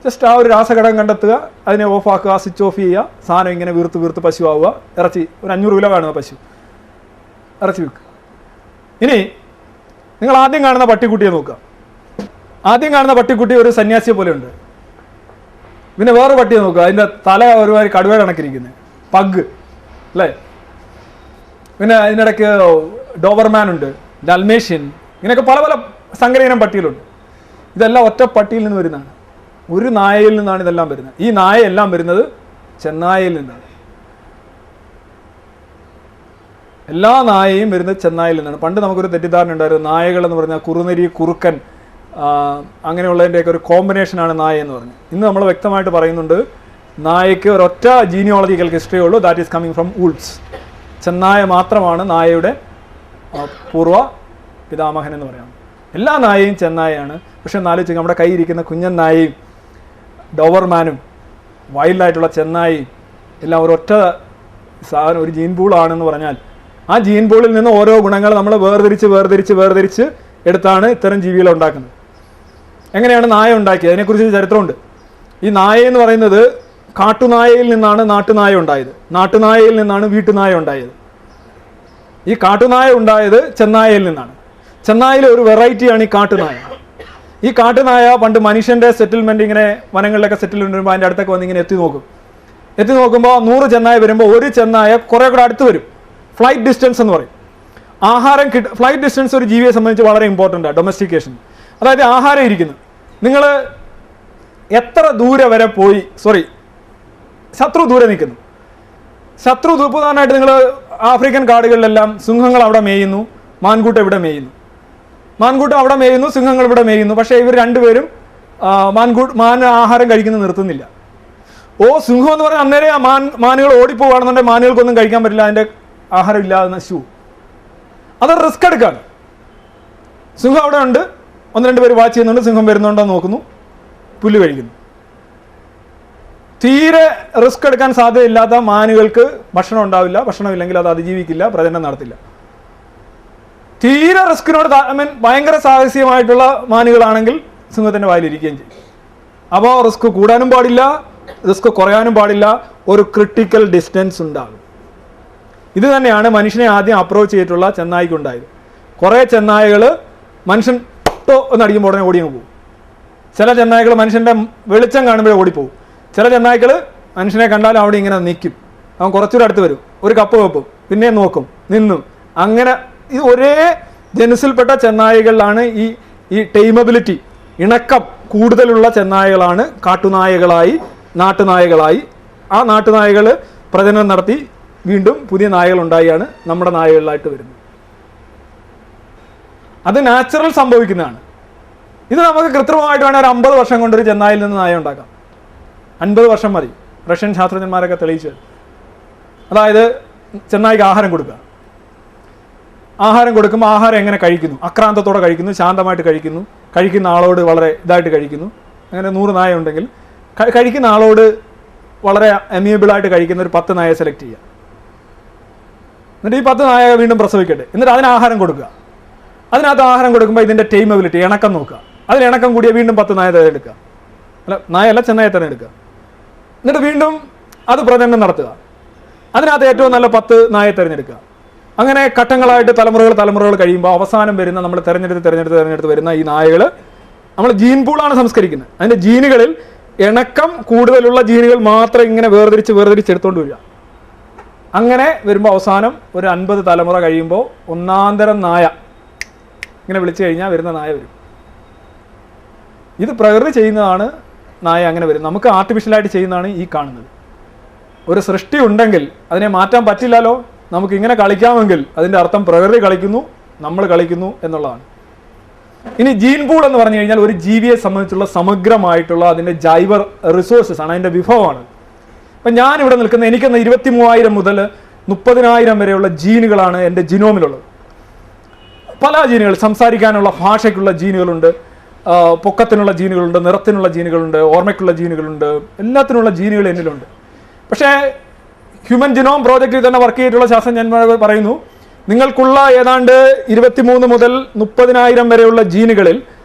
ജസ്റ്റ് ആ ഒരു രാസഘടകം കണ്ടെത്തുക, അതിനെ ഓഫാക്കുക, സ്വിച്ച് ഓഫ് ചെയ്യുക, സാധനം ഇങ്ങനെ വീർത്ത് പശു ആവുക, ഇറച്ചി ഒരു 500 കിലോ കാണുന്ന പശു ഇറച്ചി വിൽക്കുക. ഇനി നിങ്ങൾ ആദ്യം കാണുന്ന പട്ടിക്കുട്ടിയെ നോക്കുക. ആദ്യം കാണുന്ന പട്ടിക്കുട്ടി ഒരു സന്യാസിയെ പോലെ ഉണ്ട്. പിന്നെ വേറെ പട്ടിയെ നോക്കുക, അതിൻ്റെ തല ഒരുമാതിരി കടുവ കണക്കിരിക്കുന്നത്, പഗ് അല്ലേ. പിന്നെ അതിനിടയ്ക്ക് ഡോബർമാൻ ഉണ്ട്, ഡൽമേഷ്യൻ, ഇങ്ങനെയൊക്കെ പല പല സങ്കരയിനം പട്ടികളുണ്ട്. ഇതെല്ലാം ഒറ്റ പട്ടിയിൽ നിന്ന് വരുന്നതാണ്. ഒരു നായയിൽ നിന്നാണ് ഇതെല്ലാം വരുന്നത്. ഈ നായയെല്ലാം വരുന്നത് ചെന്നായയിൽ നിന്നാണ്. എല്ലാ നായയും വരുന്നത് ചെന്നായയിൽ നിന്നാണ്. പണ്ട് നമുക്കൊരു തെറ്റിദ്ധാരണ ഉണ്ടായിരുന്നു, നായകൾ എന്ന് പറഞ്ഞാൽ കുറുനരി, കുറുക്കൻ, അങ്ങനെയുള്ളതിൻ്റെയൊക്കെ ഒരു കോമ്പിനേഷനാണ് നായ എന്ന് പറഞ്ഞത്. ഇന്ന് നമ്മൾ വ്യക്തമായിട്ട് പറയുന്നുണ്ട്, നായയ്ക്ക് ഒരൊറ്റ ജീനിയോളജിക്കൽ ഹിസ്റ്ററി ഉള്ളൂ, that is coming from Wolves. ചെന്നായ മാത്രമാണ് നായയുടെ പൂർവ്വ പിതാമഹൻ എന്ന് പറയാം. എല്ലാ നായയും ചെന്നായയാണ്. പക്ഷെ എന്നാലോചിച്ച് നമ്മുടെ കയ്യിരിക്കുന്ന കുഞ്ഞൻ നായയും ഡോബർമാനും വൈൽഡായിട്ടുള്ള ചെന്നായയും എല്ലാം ഒരൊറ്റ സാധനം, ഒരു ജീൻ പൂളാണെന്ന് പറഞ്ഞാൽ ആ ജീൻ പൂളിൽ നിന്ന് ഓരോ ഗുണങ്ങൾ നമ്മൾ വേർതിരിച്ച് എടുത്താണ് ഇത്തരം ജീവികളെ ഉണ്ടാക്കുന്നത്. എങ്ങനെയാണ് നായ ഉണ്ടാക്കിയത്? അതിനെക്കുറിച്ച് ചരിത്രമുണ്ട്. ഈ നായ എന്ന് പറയുന്നത് കാട്ടുനായയിൽ നിന്നാണ് നാട്ടുനായ ഉണ്ടായത്, നാട്ടുനായയിൽ നിന്നാണ് വീട്ടുനായ ഉണ്ടായത്. ഈ കാട്ടുനായ ഉണ്ടായത് ചെന്നായയിൽ നിന്നാണ്. ചെന്നായയിലെ ഒരു വെറൈറ്റിയാണ് ഈ കാട്ടുനായ. ഈ കാട്ടുനായ പണ്ട് മനുഷ്യൻ്റെ സെറ്റിൽമെൻറ്റ്, ഇങ്ങനെ വനങ്ങളിലൊക്കെ സെറ്റിൽമെൻറ്റ് വരുമ്പോൾ അതിൻ്റെ അടുത്തൊക്കെ വന്ന് ഇങ്ങനെ എത്തി നോക്കുമ്പോൾ 100 ചെന്നായ വരുമ്പോൾ ഒരു ചെന്നായ കുറേ കൂടെ അടുത്ത് വരും. ഫ്ലൈറ്റ് ഡിസ്റ്റൻസ് എന്ന് പറയും. ആഹാരം ഫ്ലൈറ്റ് ഡിസ്റ്റൻസ് ഒരു ജീവിയെ സംബന്ധിച്ച് വളരെ ഇമ്പോർട്ടൻ്റ് ആണ്. ഡൊമസ്റ്റിക്കേഷൻ, അതായത് ആഹാരം ഇരിക്കുന്നു. നിങ്ങൾ എത്ര ദൂരെ വരെ പോയി, ശത്രു ദൂരെ നിൽക്കുന്നു. പ്രധാനമായിട്ട് നിങ്ങൾ ആഫ്രിക്കൻ കാടുകളിലെല്ലാം സിംഹങ്ങൾ അവിടെ മേയുന്നു, മാൻകൂട്ടം ഇവിടെ മേയുന്നു. മാൻകൂട്ടം അവിടെ മേയുന്നു, സിംഹങ്ങൾ ഇവിടെ മേയുന്നു. പക്ഷേ ഇവർ രണ്ടുപേരും മാൻ ആഹാരം കഴിക്കുന്നത് നിർത്തുന്നില്ല. സിംഹം എന്ന് പറഞ്ഞാൽ അന്നേരം മാനുകൾ ഓടിപ്പോവാണെന്നുണ്ടെങ്കിൽ മാനുകൾക്കൊന്നും കഴിക്കാൻ പറ്റില്ല, അതിൻ്റെ ആഹാരം ഇല്ലാതെ നശിച്ചു. അത് റിസ്ക് എടുക്കാണ്. സിംഹം അവിടെ ഉണ്ട്, 1-2 പേര് വാച്ച് ചെയ്യുന്നുണ്ട്, സിംഹം വരുന്നുണ്ടോ നോക്കുന്നു, പുല്ല് കഴിക്കുന്നു. തീരെ റിസ്ക് എടുക്കാൻ സാധ്യതയില്ലാത്ത മാനുകൾക്ക് ഭക്ഷണം ഉണ്ടാവില്ല, ഭക്ഷണമില്ലെങ്കിൽ അത് അതിജീവിക്കില്ല, പ്രജനനം നടത്തില്ല. തീരെ റിസ്കിനോട് ഭയങ്കര സാഹസികമായിട്ടുള്ള മാനുകളാണെങ്കിൽ സിംഹത്തിൻ്റെ വായിലിരിക്കുകയും ചെയ്യും. അപ്പോൾ റിസ്ക് കൂടാനും പാടില്ല, റിസ്ക് കുറയാനും പാടില്ല, ഒരു ക്രിട്ടിക്കൽ ഡിസ്റ്റൻസ് ഉണ്ടാകും. ഇത് തന്നെയാണ് മനുഷ്യനെ ആദ്യം അപ്രോച്ച് ചെയ്തിട്ടുള്ള ചെന്നായിക്കുണ്ടായത്. കുറേ ചെന്നായകൾ മനുഷ്യൻ ഒന്നടിക്കുമ്പോൾ ഉടനെ ഓടിയങ്ങ് പോകും. ചില ചെന്നായ്ക്കൾ മനുഷ്യൻ്റെ വെളിച്ചം കാണുമ്പോഴേ ഓടിപ്പോകും. ചില ചെന്നായ്ക്കൾ മനുഷ്യനെ കണ്ടാലും അവിടെ ഇങ്ങനെ നിൽക്കും. അവൻ കുറച്ചുകൂടെ അടുത്ത് വരും, ഒരു കപ്പ് വെപ്പും, പിന്നെ നോക്കും, നിന്നും. അങ്ങനെ ഇത് ഒരേ ജനുസിൽപ്പെട്ട ചെന്നായകളിലാണ് ഈ ടൈമബിലിറ്റി, ഇണക്കം കൂടുതലുള്ള ചെന്നായകളാണ് കാട്ടുനായകളായി, നാട്ടുനായകളായി. ആ നാട്ടുനായകൾ പ്രജനനം നടത്തി വീണ്ടും പുതിയ നായകൾ ഉണ്ടായാണ് നമ്മുടെ നായകളിലായിട്ട് വരുന്നത്. അത് നാച്ചുറൽ സംഭവിക്കുന്നതാണ്. ഇത് നമുക്ക് കൃത്രിമമായിട്ട് വേണമെങ്കിൽ ഒരു 50 വർഷം കൊണ്ടൊരു ചെന്നായിൽ നിന്ന് നായ ഉണ്ടാക്കാം. 50 വർഷം മതി. റഷ്യൻ ശാസ്ത്രജ്ഞന്മാരൊക്കെ തെളിയിച്ചത്. അതായത് ചെന്നായിക്ക് ആഹാരം കൊടുക്കുക. ആഹാരം കൊടുക്കുമ്പോൾ ആഹാരം എങ്ങനെ കഴിക്കുന്നു, അക്രാന്തത്തോടെ കഴിക്കുന്നു, ശാന്തമായിട്ട് കഴിക്കുന്നു, കഴിക്കുന്ന ആളോട് വളരെ ഇതായിട്ട് കഴിക്കുന്നു. അങ്ങനെ 100 നായ ഉണ്ടെങ്കിൽ കഴിക്കുന്ന ആളോട് വളരെ അമ്യൂബിളായിട്ട് കഴിക്കുന്ന ഒരു 10 നായയെ സെലക്ട് ചെയ്യുക. എന്നിട്ട് ഈ 10 നായ വീണ്ടും പ്രസവിക്കട്ടെ, എന്നിട്ട് അതിന് ആഹാരം കൊടുക്കുക. അതിനകത്ത് ആഹാരം കൊടുക്കുമ്പോൾ ഇതിൻ്റെ ടൈമബിലിറ്റി, ഇണക്കം നോക്കുക. അതിൽ ഇണക്കം കൂടിയ വീണ്ടും 10 നായ തിരഞ്ഞെടുക്കുക. നായല്ല, ചെന്നായ തിരഞ്ഞെടുക്കുക. എന്നിട്ട് വീണ്ടും അത് പ്രജനനം നടത്തുക. അതിനകത്ത് ഏറ്റവും നല്ല 10 നായയെ തിരഞ്ഞെടുക്കുക. അങ്ങനെ ഘട്ടങ്ങളായിട്ട് തലമുറകൾ കഴിയുമ്പോൾ അവസാനം വരുന്ന നമ്മൾ തിരഞ്ഞെടുത്ത് വരുന്ന ഈ നായകൾ നമ്മൾ ജീൻ പൂളാണ് സംസ്കരിക്കുന്നത്. അതിൻ്റെ ജീനുകളിൽ ഇണക്കം കൂടുതലുള്ള ജീനുകൾ മാത്രം ഇങ്ങനെ വേർതിരിച്ചെടുത്തോണ്ട് വരിക. അങ്ങനെ വരുമ്പോൾ അവസാനം ഒരു 50 തലമുറ കഴിയുമ്പോൾ ഒന്നാന്തരം നായ ഇങ്ങനെ വിളിച്ചു കഴിഞ്ഞാൽ വരുന്ന നായ വരും. ഇത് പ്രകൃതി ചെയ്യുന്നതാണ്, നായ അങ്ങനെ വരും. നമുക്ക് ആർട്ടിഫിഷ്യലായിട്ട് ചെയ്യുന്നതാണ് ഈ കാണുന്നത്. ഒരു സൃഷ്ടി ഉണ്ടെങ്കിൽ അതിനെ മാറ്റാൻ പറ്റില്ലല്ലോ. നമുക്ക് ഇങ്ങനെ കളിക്കാമെങ്കിൽ അതിൻ്റെ അർത്ഥം പ്രകൃതി കളിക്കുന്നു, നമ്മൾ കളിക്കുന്നു എന്നുള്ളതാണ്. ഇനി ജീൻ പൂൾ എന്ന് പറഞ്ഞു കഴിഞ്ഞാൽ ഒരു ജീവിയെ സംബന്ധിച്ചുള്ള സമഗ്രമായിട്ടുള്ള അതിൻ്റെ ജൈവ റിസോഴ്സസ് ആണ്, അതിൻ്റെ വിഭവമാണ്. ഇപ്പം ഞാനിവിടെ നിൽക്കുന്ന എനിക്കെന്ന 23,000 മുതൽ 30,000 വരെയുള്ള ജീനുകളാണ് എൻ്റെ ജിനോമിലുള്ളത്. പല ജീനുകൾ, സംസാരിക്കാനുള്ള ഭാഷയ്ക്കുള്ള ജീനുകളുണ്ട്, പൊക്കത്തിനുള്ള ജീനുകളുണ്ട്, നിറത്തിനുള്ള ജീനുകളുണ്ട്, ഓർമ്മയ്ക്കുള്ള ജീനുകളുണ്ട്, എല്ലാത്തിനുള്ള ജീനുകൾ എന്നിലുണ്ട്. പക്ഷേ ഹ്യൂമൻ ജിനോം പ്രോജക്റ്റിൽ തന്നെ വർക്ക് ചെയ്തിട്ടുള്ള ശാസ്ത്രജ്ഞന്മാർ പറയുന്നു, നിങ്ങൾക്കുള്ള ഏതാണ്ട് 23 മുതൽ 30,000 വരെയുള്ള ജീനുകളിൽ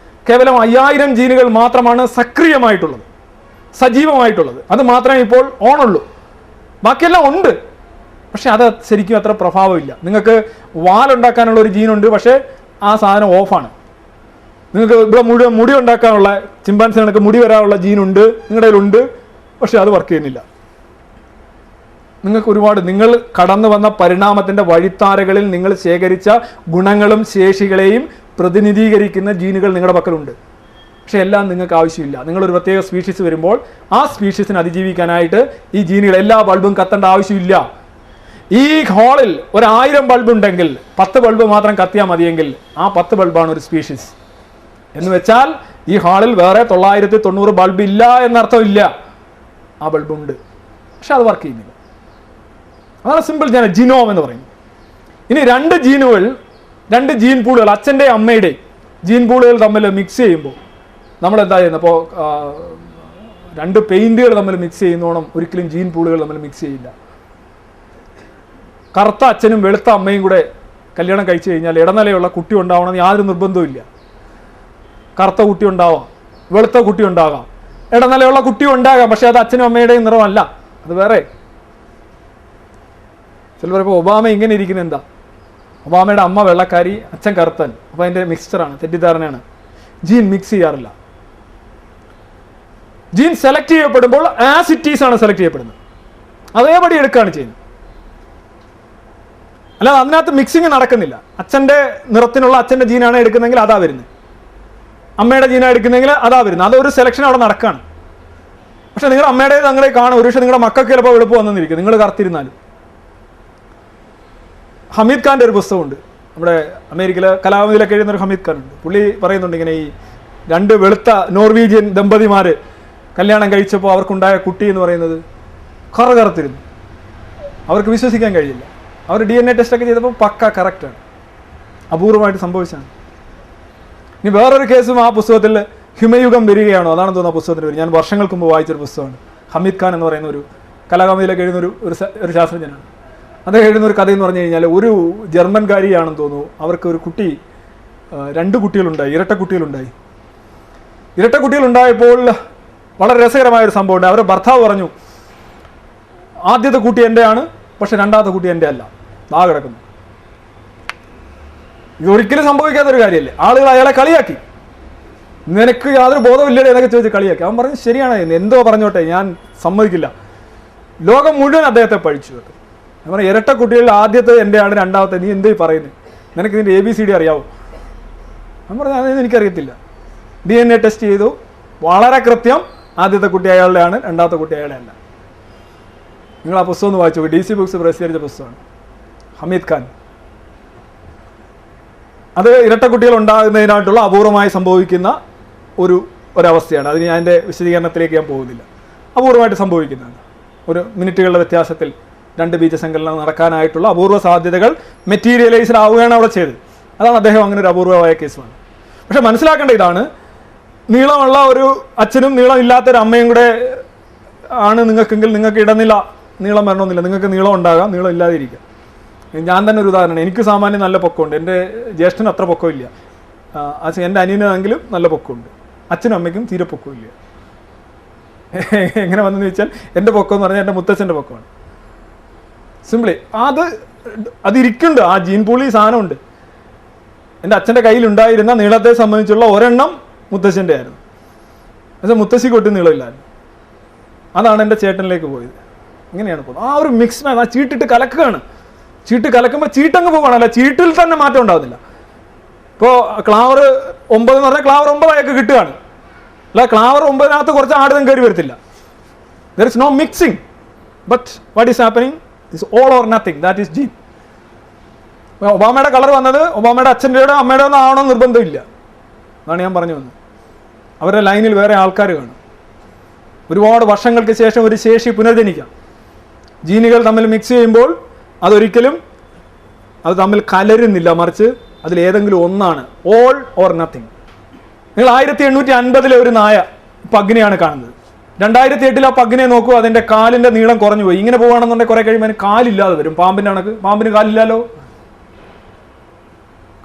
കേവലം 5,000 ജീനുകൾ മാത്രമാണ് സക്രിയമായിട്ടുള്ളത്, സജീവമായിട്ടുള്ളത്. അത് മാത്രമേ ഇപ്പോൾ ഓണുള്ളൂ. ബാക്കിയെല്ലാം ഉണ്ട്, പക്ഷെ അത് ശരിക്കും അത്ര പ്രഭാവമില്ല. നിങ്ങൾക്ക് വാലുണ്ടാക്കാനുള്ള ഒരു ജീനുണ്ട്, പക്ഷേ ആ സാധനം ഓഫാണ്. നിങ്ങൾക്ക് ഇവിടെ മുടി ഉണ്ടാക്കാനുള്ള, ചിമ്പാൻസിനൊക്കെ മുടി വരാനുള്ള ജീനുണ്ട്, നിങ്ങളുടെ കയ്യിലുണ്ട്, പക്ഷെ അത് വർക്ക് ചെയ്യുന്നില്ല. നിങ്ങൾക്ക് ഒരുപാട്, നിങ്ങൾ കടന്നു വന്ന പരിണാമത്തിൻ്റെ വഴിത്താരകളിൽ നിങ്ങൾ ശേഖരിച്ച ഗുണങ്ങളും ശേഷികളെയും പ്രതിനിധീകരിക്കുന്ന ജീനുകൾ നിങ്ങളുടെ പക്കലുണ്ട്. പക്ഷെ എല്ലാം നിങ്ങൾക്ക് ആവശ്യമില്ല. നിങ്ങളൊരു പ്രത്യേക സ്പീഷീസ് വരുമ്പോൾ ആ സ്പീഷീസിനെ അതിജീവിക്കാനായിട്ട് ഈ ജീനുകൾ, എല്ലാ ബൾബും കത്തേണ്ട ആവശ്യമില്ല. ഈ ഹാളിൽ 1000 ബൾബ് ഉണ്ടെങ്കിൽ 10 ബൾബ് മാത്രം കത്തിയാൽ മതിയെങ്കിൽ ആ 10 ബൾബാണ് ഒരു സ്പീഷീസ്. എന്ന് വെച്ചാൽ ഈ ഹാളിൽ വേറെ 990 ബൾബ് ഇല്ല എന്നർത്ഥമില്ല. ആ ബൾബുണ്ട്, പക്ഷെ അത് വർക്ക് ചെയ്യുന്നില്ല. അതാണ് സിമ്പിൾ ജിനോം എന്ന് പറയുന്നത്. ഇനി 2 ജീനുകൾ, 2 ജീൻ പൂളുകൾ, അച്ഛൻ്റെയും അമ്മയുടെയും ജീൻ പൂളുകൾ തമ്മിൽ മിക്സ് ചെയ്യുമ്പോൾ നമ്മൾ എന്താ ചെയ്യുന്നത്? അപ്പോൾ 2 പെയിന്റുകൾ തമ്മിൽ മിക്സ് ചെയ്യുന്നോണം ഒരിക്കലും ജീൻ പൂളുകൾ തമ്മിൽ മിക്സ് ചെയ്യില്ല. കറുത്ത അച്ഛനും വെളുത്ത അമ്മയും കൂടെ കല്യാണം കഴിച്ചു കഴിഞ്ഞാൽ ഇടനിലയുള്ള കുട്ടി ഉണ്ടാവണമെന്ന് യാതൊരു നിർബന്ധവും ഇല്ല. കറുത്ത കുട്ടി ഉണ്ടാവാം, വെളുത്ത കുട്ടി ഉണ്ടാകാം, ഇടനിലയുള്ള കുട്ടി ഉണ്ടാകാം, പക്ഷെ അത് അച്ഛനും അമ്മയുടെയും നിറമല്ല, അത് വേറെ. ചിലപ്പോൾ ഇപ്പോൾ ഒബാമ ഇങ്ങനെ ഇരിക്കുന്നത് എന്താ? ഒബാമയുടെ അമ്മ വെള്ളക്കാരി, അച്ഛൻ കറുത്തൻ, അപ്പോൾ അതിൻ്റെ മിക്സ്ചറാണ്, തെറ്റിദ്ധാരണയാണ്. ജീൻ മിക്സ് ചെയ്യാറില്ല. ജീൻ സെലക്ട് ചെയ്യപ്പെടുമ്പോൾ ആസ് ഇറ്റ് ഈസ് ആണ് സെലക്ട് ചെയ്യപ്പെടുന്നത്, അതേപടി എടുക്കുകയാണ് ചെയ്യുന്നത്. അല്ലാതെ അതിനകത്ത് മിക്സിങ് നടക്കുന്നില്ല. അച്ഛൻ്റെ നിറത്തിനുള്ള അച്ഛൻ്റെ ജീനാണ് എടുക്കുന്നതെങ്കിൽ അതാ വരുന്നത്, അമ്മയുടെ ജീനാണ് എടുക്കുന്നതെങ്കിൽ അതാ വരുന്നത്. അതൊരു സെലക്ഷൻ അവിടെ നടക്കുകയാണ്. പക്ഷെ നിങ്ങളുടെ അമ്മയുടെ നിങ്ങളെ കാണും, ഒരു പക്ഷേ നിങ്ങളുടെ മക്കൾക്ക് ചിലപ്പോൾ എളുപ്പം വന്നിരിക്കും, നിങ്ങൾ കറുത്തിരുന്നാലും. ഹമീദ് ഖാൻ്റെ ഒരു പുസ്തകമുണ്ട്, നമ്മുടെ അമേരിക്കയിലെ കലാമതിയിലൊക്കെ എഴുതുന്നൊരു ഹമീദ് ഖാൻ ഉണ്ട്. പുള്ളി പറയുന്നുണ്ട് ഇങ്ങനെ, ഈ 2 വെളുത്ത നോർവീജിയൻ ദമ്പതിമാർ കല്യാണം കഴിച്ചപ്പോൾ അവർക്കുണ്ടായ കുട്ടി എന്ന് പറയുന്നത് കറുത്തിരുന്നു. അവർക്ക് വിശ്വസിക്കാൻ കഴിയില്ല. അവർ DNA ടെസ്റ്റൊക്കെ ചെയ്തപ്പോൾ പക്ക കറക്റ്റാണ്, അപൂർവമായിട്ട് സംഭവിച്ചാണ്. ഇനി വേറൊരു കേസും ആ പുസ്തകത്തിൽ ഹിമയുഗം വരികയാണോ, അതാണ് തോന്നുന്നു ആ പുസ്തകത്തിന് പേര്. ഞാൻ വർഷങ്ങൾക്ക് മുമ്പ് വായിച്ചൊരു പുസ്തകമാണ്. ഹമീദ് ഖാൻ എന്ന് പറയുന്ന ഒരു കലാകമതിയിലൊക്കെ എഴുതുന്ന ഒരു ശാസ്ത്രജ്ഞനാണ്. അത് എഴുതുന്ന ഒരു കഥയെന്ന് പറഞ്ഞു കഴിഞ്ഞാൽ, ഒരു ജർമ്മൻകാരിയാണെന്ന് തോന്നുന്നു, അവർക്ക് ഒരു കുട്ടി, 2 കുട്ടികളുണ്ടായി, ഇരട്ട കുട്ടികളുണ്ടായപ്പോൾ വളരെ രസകരമായൊരു സംഭവമുണ്ട്. അവരുടെ ഭർത്താവ് പറഞ്ഞു, ആദ്യത്തെ കുട്ടി എൻ്റെയാണ്, പക്ഷെ 2ാമത്തെ കുട്ടി എൻ്റെ അല്ല, ദാ കിടക്കുന്നു. ഇതൊരിക്കലും സംഭവിക്കാത്തൊരു കാര്യമല്ലേ. ആളുകൾ അയാളെ കളിയാക്കി, നിനക്ക് യാതൊരു ബോധമില്ലല്ലേ എന്നൊക്കെ ചോദിച്ച് കളിയാക്കി. അവൻ പറഞ്ഞു, ശരിയാണ്, എന്തോ പറഞ്ഞോട്ടെ, ഞാൻ സമ്മതിക്കില്ല. ലോകം മുഴുവൻ അദ്ദേഹത്തെ പഴിച്ചു. ഞാൻ പറഞ്ഞു, ഇരട്ട കുട്ടികളിൽ ആദ്യത്തെ എൻ്റെയാണ്, 2ാമത്തെ നീ എന്തേ പറയുന്നത്? നിനക്ക് ഇതിൻ്റെ ABCD അറിയാവോ? ഞാൻ പറഞ്ഞു, അതൊന്നും എനിക്കറിയത്തില്ല. DNA ടെസ്റ്റ് ചെയ്തു, വളരെ കൃത്യം, ആദ്യത്തെ കുട്ടി അയാളുടെയാണ്, 2ാമത്തെ കുട്ടി അയാളുടെ അല്ല. നിങ്ങൾ ആ പുസ്തകം ഒന്ന് വായിച്ചു, DC ബുക്സ് പ്രസിദ്ധീകരിച്ച പുസ്തകമാണ്, ഹമീദ് ഖാൻ. അത് ഇരട്ട കുട്ടികൾ ഉണ്ടാകുന്നതിനായിട്ടുള്ള അപൂർവമായി സംഭവിക്കുന്ന ഒരവസ്ഥയാണ്. അതിന് ഞാൻ എൻ്റെ വിശദീകരണത്തിലേക്ക് ഞാൻ പോകുന്നില്ല. അപൂർവമായിട്ട് സംഭവിക്കുന്നതാണ്. ഒരു മിനിറ്റുകളുടെ വ്യത്യാസത്തിൽ 2 ബീജസങ്കലനം നടക്കാനായിട്ടുള്ള അപൂർവ സാധ്യതകൾ മെറ്റീരിയലൈസ്ഡ് ആവുകയാണ് അവിടെ ചെയ്തത്. അതാണ് അദ്ദേഹം അങ്ങനെ ഒരു അപൂർവമായ കേസുമാണ്. പക്ഷെ മനസ്സിലാക്കേണ്ട ഇതാണ്, നീളമുള്ള ഒരു അച്ഛനും നീളമില്ലാത്തൊരു അമ്മയും കൂടെ ആണ് നിങ്ങൾക്കെങ്കിൽ നിങ്ങൾക്ക് നീളം വരണമെന്നില്ല. നിങ്ങൾക്ക് നീളം ഉണ്ടാകാം, നീളം ഇല്ലാതിരിക്കാം. ഞാൻ തന്നെ ഒരു ഉദാഹരണം. എനിക്ക് സാമാന്യം നല്ല പൊക്കമുണ്ട്, എൻ്റെ ജ്യേഷ്ഠന് അത്ര പൊക്കമില്ല. എൻ്റെ അനിയനാണെങ്കിലും നല്ല പൊക്കമുണ്ട്, അച്ഛനും അമ്മയ്ക്കും തീരെ പൊക്കമില്ല. എങ്ങനെ വന്നെന്ന് വെച്ചാൽ, എൻ്റെ പൊക്കം എന്ന് പറഞ്ഞാൽ എൻ്റെ മുത്തച്ഛൻ്റെ പൊക്കമാണ്. സിംപ്ലി അതിരിക്കുന്നുണ്ട്, ആ ജീൻ പൂളി സാധനമുണ്ട്. എൻ്റെ അച്ഛൻ്റെ കയ്യിലുണ്ടായിരുന്ന നീളത്തെ സംബന്ധിച്ചുള്ള ഒരെണ്ണം മുത്തശ്ശൻ്റെ ആയിരുന്നു, പക്ഷേ മുത്തശ്ശിക്ക് ഒട്ടും നീളമില്ലായിരുന്നു. അതാണ് എൻ്റെ ചേട്ടനിലേക്ക് പോയത്. ഇങ്ങനെയാണ് പോകുന്നത്. ആ ഒരു മിക്സ് ആ ചീട്ടിട്ട് കലക്കുകയാണ്. ചീട്ട് കലക്കുമ്പോൾ ചീട്ടങ്ങ് പോവുകയാണല്ല, ചീട്ടിൽ തന്നെ മാറ്റം ഉണ്ടാകുന്നില്ല. ഇപ്പോൾ ക്ലാവർ 9 എന്ന് പറഞ്ഞാൽ ക്ലാവർ 9 അയാൾക്ക് കിട്ടുകയാണ്. അല്ല ക്ലാവർ 9-നകത്ത് കുറച്ച് ആടും കയറി വരത്തില്ല. There is no mixing. But what is happening is all or nothing. That is gene. ഒബാമയുടെ കളർ വന്നത് ഒബാമയുടെ അച്ഛൻ്റെയോ അമ്മയുടെ ഒന്നും ആവണമെന്ന് നിർബന്ധമില്ല. അതാണ് ഞാൻ പറഞ്ഞു വന്നത്. അവരുടെ ലൈനിൽ വേറെ ആൾക്കാർ കാണും. ഒരുപാട് വർഷങ്ങൾക്ക് ശേഷം ഒരു ശേഷി പുനർജനിക്കാം. ജീനുകൾ തമ്മിൽ മിക്സ് ചെയ്യുമ്പോൾ അതൊരിക്കലും അത് തമ്മിൽ കലരുന്നില്ല, മറിച്ച് അതിലേതെങ്കിലും ഒന്നാണ്. All or nothing. നിങ്ങൾ 1850 ഒരു നായ പഗ്ഗിനെയാണ് കാണുന്നത്. 2008 ആ പഗ്ഗിനെ നോക്കൂ, അതിൻ്റെ കാലിൻ്റെ നീളം കുറഞ്ഞു പോയി. ഇങ്ങനെ പോകുകയാണെന്നുണ്ടെങ്കിൽ കുറെ കഴിയുമ്പോൾ അതിന് കാലില്ലാതെ വരും. പാമ്പിൻ്റെ കണക്ക്. പാമ്പിന് കാലില്ലല്ലോ,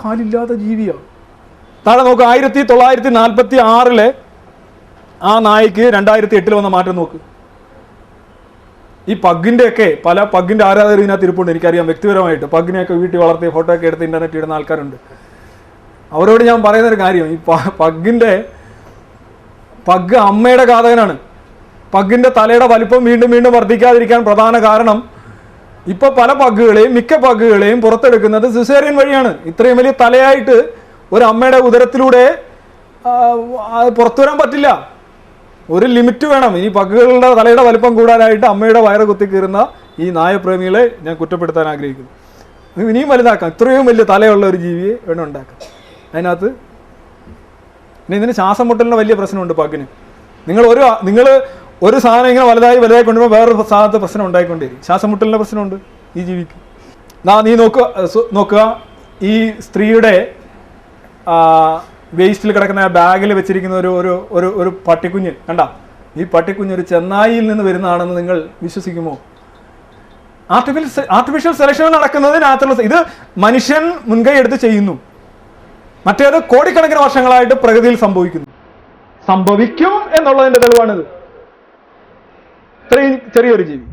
കാലില്ലാത്ത ജീവിയാണ്. താഴെ നോക്ക്, 1946 ആ നായ്ക്ക് 2008 വന്ന മാറ്റം നോക്ക്. ഈ പഗ്ഗിൻ്റെയൊക്കെ പല പഗ്ഗിൻ്റെ ആരാധകർ ഇതിനകത്ത് ഇരിപ്പുണ്ട്. എനിക്കറിയാം വ്യക്തിപരമായിട്ട്. പഗ്ഗിനെയൊക്കെ വീട്ടിൽ വളർത്തി ഫോട്ടോ ഒക്കെ എടുത്ത് ഇൻ്റർനെറ്റ് ഇടുന്ന ആൾക്കാരുണ്ട്. അവരോട് ഞാൻ പറയുന്നൊരു കാര്യം, ഈ പഗ്ഗ് അമ്മയുടെ ഘാതകനാണ്. പഗ്ഗിൻ്റെ തലയുടെ വലിപ്പം വീണ്ടും വീണ്ടും വർദ്ധിക്കാതിരിക്കാൻ പ്രധാന കാരണം ഇപ്പോൾ പല പഗ്ഗുകളെയും മിക്ക പഗ്ഗുകളെയും പുറത്തെടുക്കുന്നത് സിസേറിയൻ വഴിയാണ്. ഇത്രയും വലിയ തലയായിട്ട് ഒരു അമ്മയുടെ ഉദരത്തിലൂടെ പുറത്തു വരാൻ പറ്റില്ല. ഒരു ലിമിറ്റ് വേണം. ഇനി പഗ്ഗുകളുടെ തലയുടെ വലിപ്പം കൂടാനായിട്ട് അമ്മയുടെ വയറ് കുത്തിക്കീറുന്ന ഈ നായപ്രേമികളെ ഞാൻ കുറ്റപ്പെടുത്താൻ ആഗ്രഹിക്കുന്നു. ഇനിയും വലുതാക്കാം. ഇത്രയും വലിയ തലയുള്ള ഒരു ജീവിയെ വേണം ഉണ്ടാക്കാം. അതിനകത്ത് പിന്നെ ഇതിന് ശ്വാസം മുട്ടലിന് വലിയ പ്രശ്നമുണ്ട് പഗ്ഗിന്. നിങ്ങൾ ഒരു സാധനം ഇങ്ങനെ വലുതായി കൊണ്ടുപോകുമ്പോൾ വേറൊരു സാധനത്തെ പ്രശ്നം ഉണ്ടായിക്കൊണ്ടിരിക്കും. ശ്വാസം മുട്ടലിൻ്റെ പ്രശ്നമുണ്ട് ഈ ജീവിക്ക്. നീ നോക്കുക ഈ സ്ത്രീയുടെ വേസ്റ്റിൽ കിടക്കുന്ന ബാഗിൽ വെച്ചിരിക്കുന്ന ഒരു പട്ടിക്കുഞ്ഞ് കണ്ട. ഈ പട്ടിക്കുഞ്ഞ് ഒരു ചെന്നായിയിൽ നിന്ന് വരുന്നതാണെന്ന് നിങ്ങൾ വിശ്വസിക്കുമോ? ആർട്ടിഫിഷ്യൽ സെലക്ഷൻ നടക്കുന്നത് നാച്ചുറൽ. ഇത് മനുഷ്യൻ മുൻകൈ എടുത്ത് ചെയ്യുന്നു. മറ്റേത് കോടിക്കണക്കിന് വർഷങ്ങളായിട്ട് പ്രകൃതിയിൽ സംഭവിക്കും എന്നുള്ളതിന്റെ തെളിവാണിത്. ഇത്രയും ചെറിയൊരു ജീവി.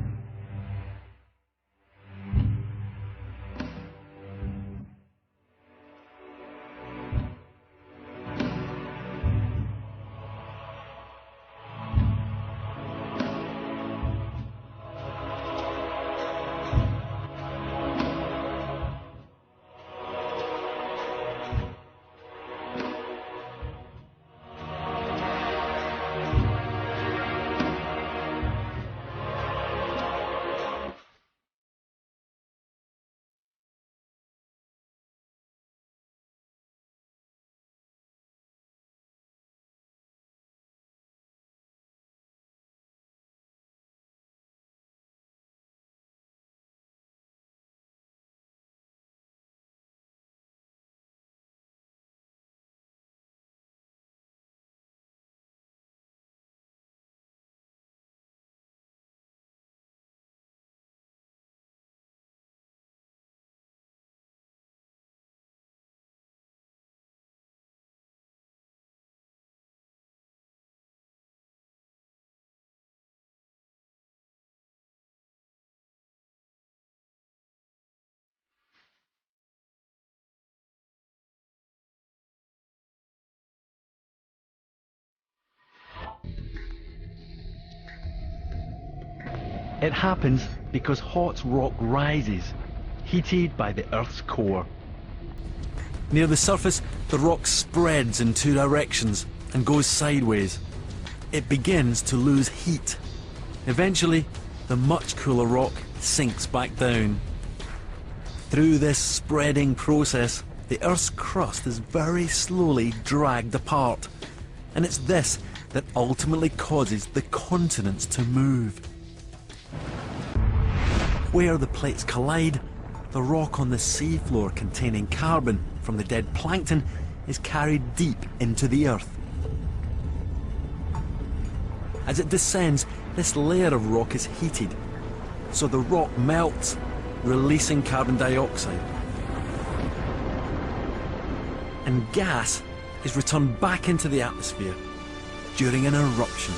It happens because hot rock rises, heated by the Earth's core. Near the surface, the rock spreads in two directions and goes sideways. It begins to lose heat. Eventually, the much cooler rock sinks back down. Through this spreading process, the Earth's crust is very slowly dragged apart, and it's this that ultimately causes the continents to move. Where the plates collide, the rock on the seafloor containing carbon from the dead plankton is carried deep into the earth. As it descends, this layer of rock is heated, so the rock melts, releasing carbon dioxide. And gas is returned back into the atmosphere during an eruption.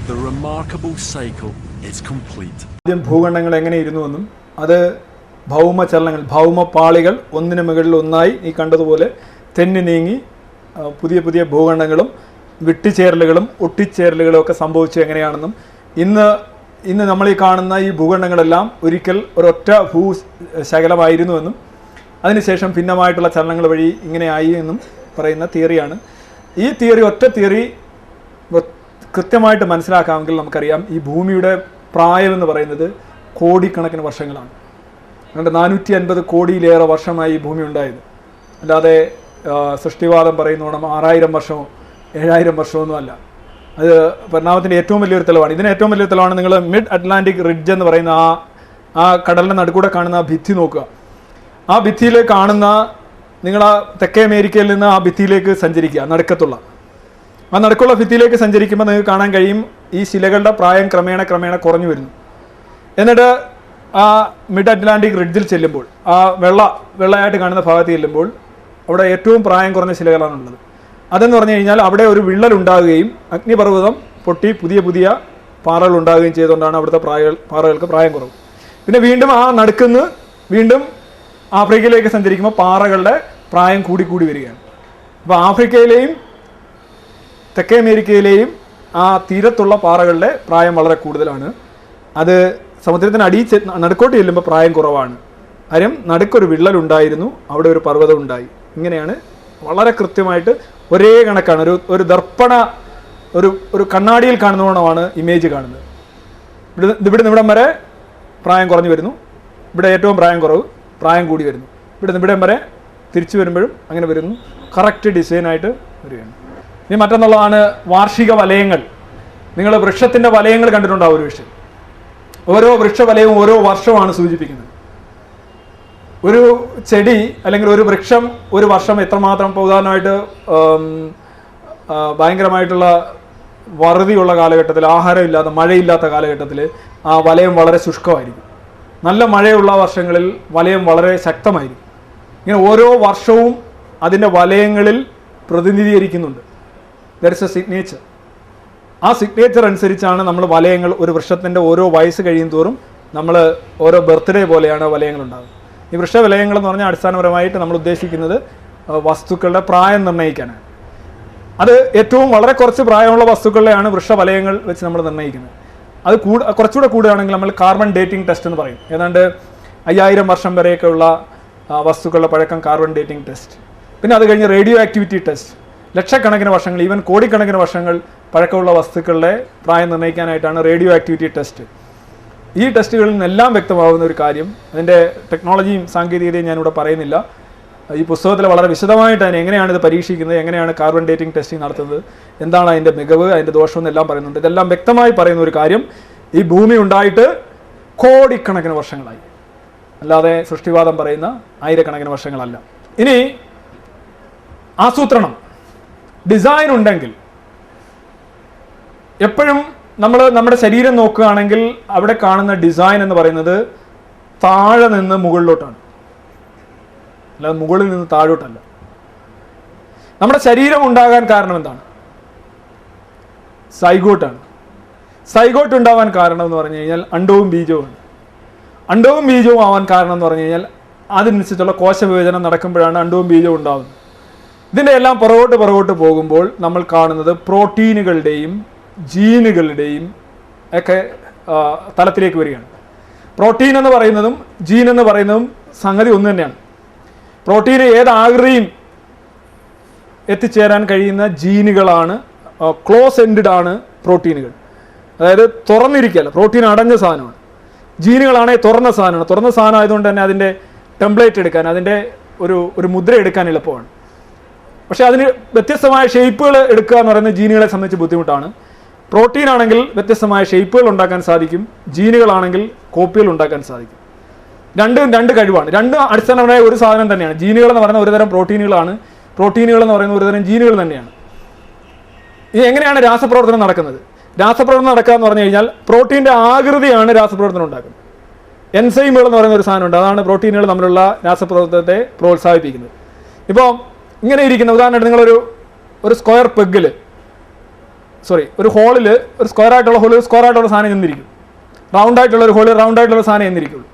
The remarkable cycle is complete. ഭൂഖണ്ഡങ്ങൾ എങ്ങനെയിരുന്നുവെന്നും അത് ഭൗമപാളികൾ ഒന്നിനു മുകളിൽ ഒന്നായി ഈ കണ്ടതുപോലെ തെന്നി നീങ്ങി പുതിയ പുതിയ ഭൂഖണ്ഡങ്ങളും വിട്ടുചേരലുകളും ഒട്ടിച്ചേരലുകളും ഒക്കെ സംഭവിച്ചു എങ്ങനെയാണെന്നും ഇന്ന് ഇന്ന് നമ്മൾ ഈ കാണുന്ന ഈ ഭൂഖണ്ഡങ്ങളെല്ലാം ഒരിക്കൽ ഒരൊറ്റ ഭൂശകലമായിരുന്നുവെന്നും അതിനുശേഷം ഭിന്നമായിട്ടുള്ള ചലനങ്ങൾ വഴി ഇങ്ങനെയായി എന്നും പറയുന്ന തിയറിയാണ്. ഈ തിയറി, ഒറ്റ തിയറി കൃത്യമായിട്ട് മനസ്സിലാക്കാമെങ്കിൽ നമുക്കറിയാം ഈ ഭൂമിയുടെ പ്രായം എന്ന് പറയുന്നത് കോടിക്കണക്കിന് വർഷങ്ങളാണ്. അതുകൊണ്ട് 450 കോടിയിലേറെ വർഷമായി ഈ ഭൂമി ഉണ്ടായത്. അല്ലാതെ സൃഷ്ടിവാദം പറയുന്നോണം 6000 വർഷമോ 7000 വർഷമൊന്നും അല്ല. അത് പരിണാമത്തിൻ്റെ ഏറ്റവും വലിയൊരു തെളിവാണ്. ഇതിന് ഏറ്റവും വലിയ തെളിവാണ് നിങ്ങൾ മിഡ് അറ്റ്ലാന്റിക് റിഡ്ജ് എന്ന് പറയുന്ന ആ കടലിൻ്റെ നടുക്കൂടെ കാണുന്ന ആ ഭിത്തി നോക്കുക. ആ ഭിത്തിയിൽ കാണുന്ന നിങ്ങൾ ആ തെക്കേ അമേരിക്കയിൽ നിന്ന് ആ ഭിത്തിയിലേക്ക് സഞ്ചരിക്കുക, നടുക്കുള്ള ഭിത്തിയിലേക്ക് സഞ്ചരിക്കുമ്പോൾ നിങ്ങൾക്ക് കാണാൻ കഴിയും ഈ ശിലകളുടെ പ്രായം ക്രമേണ കുറഞ്ഞു വരുന്നു. എന്നിട്ട് ആ മിഡ് അറ്റ്ലാന്റിക് റിഡ്ജിൽ ചെല്ലുമ്പോൾ, ആ വെള്ളയായിട്ട് കാണുന്ന ഭാഗത്ത് ചെല്ലുമ്പോൾ അവിടെ ഏറ്റവും പ്രായം കുറഞ്ഞ ശിലകളാണുള്ളത്. അതെന്ന് പറഞ്ഞു കഴിഞ്ഞാൽ അവിടെ ഒരു വിള്ളൽ ഉണ്ടാകുകയും അഗ്നിപർവ്വതം പൊട്ടി പുതിയ പാറകൾ ഉണ്ടാകുകയും ചെയ്തുകൊണ്ടാണ് അവിടുത്തെ പാറകൾക്ക് പ്രായം കുറവ്. പിന്നെ വീണ്ടും ആ നടുക്കുന്ന് വീണ്ടും ആഫ്രിക്കയിലേക്ക് സഞ്ചരിക്കുമ്പോൾ പാറകളുടെ പ്രായം കൂടി വരികയാണ്. അപ്പോൾ ആഫ്രിക്കയിലെയും തെക്കേ അമേരിക്കയിലെയും ആ തീരത്തുള്ള പാറകളുടെ പ്രായം വളരെ കൂടുതലാണ്. അത് സമുദ്രത്തിന് നടുക്കോട്ട് ചെല്ലുമ്പോൾ പ്രായം കുറവാണ്. കാര്യം നടുക്കൊരു വിള്ളലുണ്ടായിരുന്നു, അവിടെ ഒരു പർവ്വതം ഉണ്ടായി. ഇങ്ങനെയാണ് വളരെ കൃത്യമായിട്ട് ഒരേ കണക്കാണ്. ഒരു ദർപ്പണ ഒരു കണ്ണാടിയിൽ കാണുന്നവണ്ണമാണ് ഇമേജ് കാണുന്നത്. ഇവിടെ നിന്നിവിടം വരെ പ്രായം കുറഞ്ഞു വരുന്നു, ഇവിടെ ഏറ്റവും പ്രായം കുറവ്, പ്രായം കൂടി വരുന്നു. ഇവിടെ നിന്നിവിടം വരെ തിരിച്ചു വരുമ്പോഴും അങ്ങനെ വരുന്നു. കറക്റ്റ് ഡിസൈനായിട്ട് വരികയാണ്. ഇനി മറ്റൊന്നുള്ളതാണ് വാർഷിക വലയങ്ങൾ. നിങ്ങൾ വൃക്ഷത്തിൻ്റെ വലയങ്ങൾ കണ്ടിട്ടുണ്ടാവും ഒരു വിഷയം. ഓരോ വൃക്ഷവലയവും ഓരോ വർഷമാണ് സൂചിപ്പിക്കുന്നത്. ഒരു ചെടി അല്ലെങ്കിൽ ഒരു വൃക്ഷം ഒരു വർഷം എത്രമാത്രം, ഇപ്പോൾ ഉദാഹരണമായിട്ട് ഭയങ്കരമായിട്ടുള്ള വറുതിയുള്ള കാലഘട്ടത്തിൽ, ആഹാരമില്ലാത്ത മഴയില്ലാത്ത കാലഘട്ടത്തിൽ ആ വലയം വളരെ ശുഷ്കമായിരിക്കും. നല്ല മഴയുള്ള വർഷങ്ങളിൽ വലയം വളരെ ശക്തമായിരിക്കും. ഇങ്ങനെ ഓരോ വർഷവും അതിൻ്റെ വലയങ്ങളിൽ പ്രതിനിധീകരിക്കുന്നുണ്ട്. There is a signature. ആ സിഗ്നേച്ചർ അനുസരിച്ചാണ് നമ്മൾ വലയങ്ങൾ, ഒരു വൃക്ഷത്തിൻ്റെ ഓരോ വയസ്സ് കഴിയും തോറും നമ്മൾ ഓരോ ബർത്ത്ഡേ പോലെയാണ് വലയങ്ങൾ ഉണ്ടാകുന്നത്. ഈ വൃക്ഷവലയങ്ങൾ എന്ന് പറഞ്ഞാൽ അടിസ്ഥാനപരമായിട്ട് നമ്മൾ ഉദ്ദേശിക്കുന്നത് വസ്തുക്കളുടെ പ്രായം നിർണ്ണയിക്കാനാണ്. അത് ഏറ്റവും വളരെ കുറച്ച് പ്രായമുള്ള വസ്തുക്കളെയാണ് വൃക്ഷവലയങ്ങൾ വെച്ച് നമ്മൾ നിർണ്ണയിക്കുന്നത്. അത് കുറച്ചുകൂടെ കൂടുകയാണെങ്കിൽ നമ്മൾ കാർബൺ ഡേറ്റിംഗ് ടെസ്റ്റ് എന്ന് പറയും. ഏതാണ്ട് 5000 വർഷം വരെയൊക്കെയുള്ള വസ്തുക്കളുടെ പഴക്കം കാർബൺ ഡേറ്റിംഗ് ടെസ്റ്റ്. പിന്നെ അത് കഴിഞ്ഞ് റേഡിയോ ആക്ടിവിറ്റി ടെസ്റ്റ്. ലക്ഷക്കണക്കിന് വർഷങ്ങൾ, ഈവൻ കോടിക്കണക്കിന് വർഷങ്ങൾ പഴക്കമുള്ള വസ്തുക്കളുടെ പ്രായം നിർണ്ണയിക്കാനായിട്ടാണ് റേഡിയോ ആക്ടിവിറ്റി ടെസ്റ്റ്. ഈ ടെസ്റ്റുകളിൽ നിന്നെല്ലാം വ്യക്തമാകുന്ന ഒരു കാര്യം, അതിൻ്റെ ടെക്നോളജിയും സാങ്കേതികതയും ഞാനിവിടെ പറയുന്നില്ല. ഈ പുസ്തകത്തിൽ വളരെ വിശദമായിട്ട് അതിന് എങ്ങനെയാണ് ഇത് പരീക്ഷിക്കുന്നത്, എങ്ങനെയാണ് കാർബൺ ഡേറ്റിംഗ് ടെസ്റ്റിംഗ് നടത്തുന്നത്, എന്താണ് അതിൻ്റെ മികവ്, അതിൻ്റെ ദോഷം എന്നെല്ലാം പറയുന്നുണ്ട്. ഇതെല്ലാം വ്യക്തമായി പറയുന്ന ഒരു കാര്യം, ഈ ഭൂമി ഉണ്ടായിട്ട് കോടിക്കണക്കിന് വർഷങ്ങളായി, അല്ലാതെ സൃഷ്ടിവാദം പറയുന്ന ആയിരക്കണക്കിന് വർഷങ്ങളല്ല. ഇനി ആസൂത്രണം, ഡിസൈൻ ഉണ്ടെങ്കിൽ, എപ്പോഴും നമ്മൾ നമ്മുടെ ശരീരം നോക്കുകയാണെങ്കിൽ അവിടെ കാണുന്ന ഡിസൈൻ എന്ന് പറയുന്നത് താഴെ നിന്ന് മുകളിലോട്ടാണ്, അല്ലാതെ മുകളിൽ നിന്ന് താഴോട്ടല്ല. നമ്മുടെ ശരീരം ഉണ്ടാകാൻ കാരണം എന്താണ്? സൈഗോട്ടാണ്. സൈഗോട്ട് ഉണ്ടാവാൻ കാരണം എന്ന് പറഞ്ഞു കഴിഞ്ഞാൽ അണ്ഡവും ബീജവുമാണ്. അണ്ഡവും ബീജവും ആവാൻ കാരണം എന്ന് പറഞ്ഞു കഴിഞ്ഞാൽ അതിനനുസരിച്ചുള്ള കോശവിഭജനം നടക്കുമ്പോഴാണ് അണ്ഡവും ബീജവും ഉണ്ടാകുന്നത്. ഇതിൻ്റെ എല്ലാം പുറകോട്ട് പോകുമ്പോൾ നമ്മൾ കാണുന്നത് പ്രോട്ടീനുകളുടെയും ജീനുകളുടെയും ഒക്കെ തലത്തിലേക്ക് വരികയാണ്. പ്രോട്ടീൻ എന്ന് പറയുന്നതും ജീൻ എന്ന് പറയുന്നതും സംഗതി ഒന്ന് തന്നെയാണ്. പ്രോട്ടീന് ഏത് ആകൃതിയും എത്തിച്ചേരാൻ കഴിയുന്ന ജീനുകളാണ്, ക്ലോസ് എൻഡഡ് ആണ് പ്രോട്ടീനുകൾ. അതായത് തുറന്നിരിക്കുകയല്ല, പ്രോട്ടീൻ അടഞ്ഞ സാധനമാണ്. ജീനുകളാണെങ്കിൽ തുറന്ന സാധനമാണ്. തുറന്ന സാധനം ആയതുകൊണ്ട് തന്നെ അതിൻ്റെ ടെംപ്ലേറ്റ് എടുക്കാൻ, അതിൻ്റെ ഒരു മുദ്ര എടുക്കാൻ എളുപ്പമാണ്. പക്ഷേ അതിന് വ്യത്യസ്തമായ ഷേപ്പുകൾ എടുക്കുക എന്ന് പറയുന്നത് ജീനുകളെ സംബന്ധിച്ച് ബുദ്ധിമുട്ടാണ്. പ്രോട്ടീൻ ആണെങ്കിൽ വ്യത്യസ്തമായ ഷേപ്പുകൾ ഉണ്ടാക്കാൻ സാധിക്കും, ജീനുകളാണെങ്കിൽ കോപ്പികൾ ഉണ്ടാക്കാൻ സാധിക്കും. രണ്ട് കഴിവാണ്. രണ്ട് അടിസ്ഥാനപരമായ ഒരു സാധനം തന്നെയാണ്. ജീനുകൾ എന്ന് പറയുന്ന ഒരുതരം പ്രോട്ടീനുകളാണ്, പ്രോട്ടീനുകൾ എന്ന് പറയുന്ന ഒരുതരം ജീനുകൾ തന്നെയാണ്. ഇത് എങ്ങനെയാണ് രാസപ്രവർത്തനം നടക്കുന്നത്? രാസപ്രവർത്തനം നടക്കുക എന്ന് പറഞ്ഞു കഴിഞ്ഞാൽ പ്രോട്ടീൻ്റെ ആകൃതിയാണ് രാസപ്രവർത്തനം ഉണ്ടാക്കുന്നത്. എൻസൈമുകൾ എന്ന് പറയുന്ന ഒരു സാധനമുണ്ട്, അതാണ് പ്രോട്ടീനുകൾ തമ്മിലുള്ള രാസപ്രവർത്തനത്തെ പ്രോത്സാഹിപ്പിക്കുന്നത്. ഇപ്പോൾ ഇങ്ങനെ ഇരിക്കുന്ന, ഉദാഹരണമായിട്ട് നിങ്ങളൊരു സ്ക്വയർ പെഗ്ഗിൽ, ഒരു ഹോളിൽ, ഒരു സ്ക്വയറായിട്ടുള്ള ഹോളിൽ സ്ക്വയറായിട്ടുള്ള സാധനം എന്നിരിക്കും, റൗണ്ടായിട്ടുള്ള ഒരു ഹോളിൽ റൗണ്ടായിട്ടുള്ള സാധനം എന്നിരിക്കുള്ളൂ.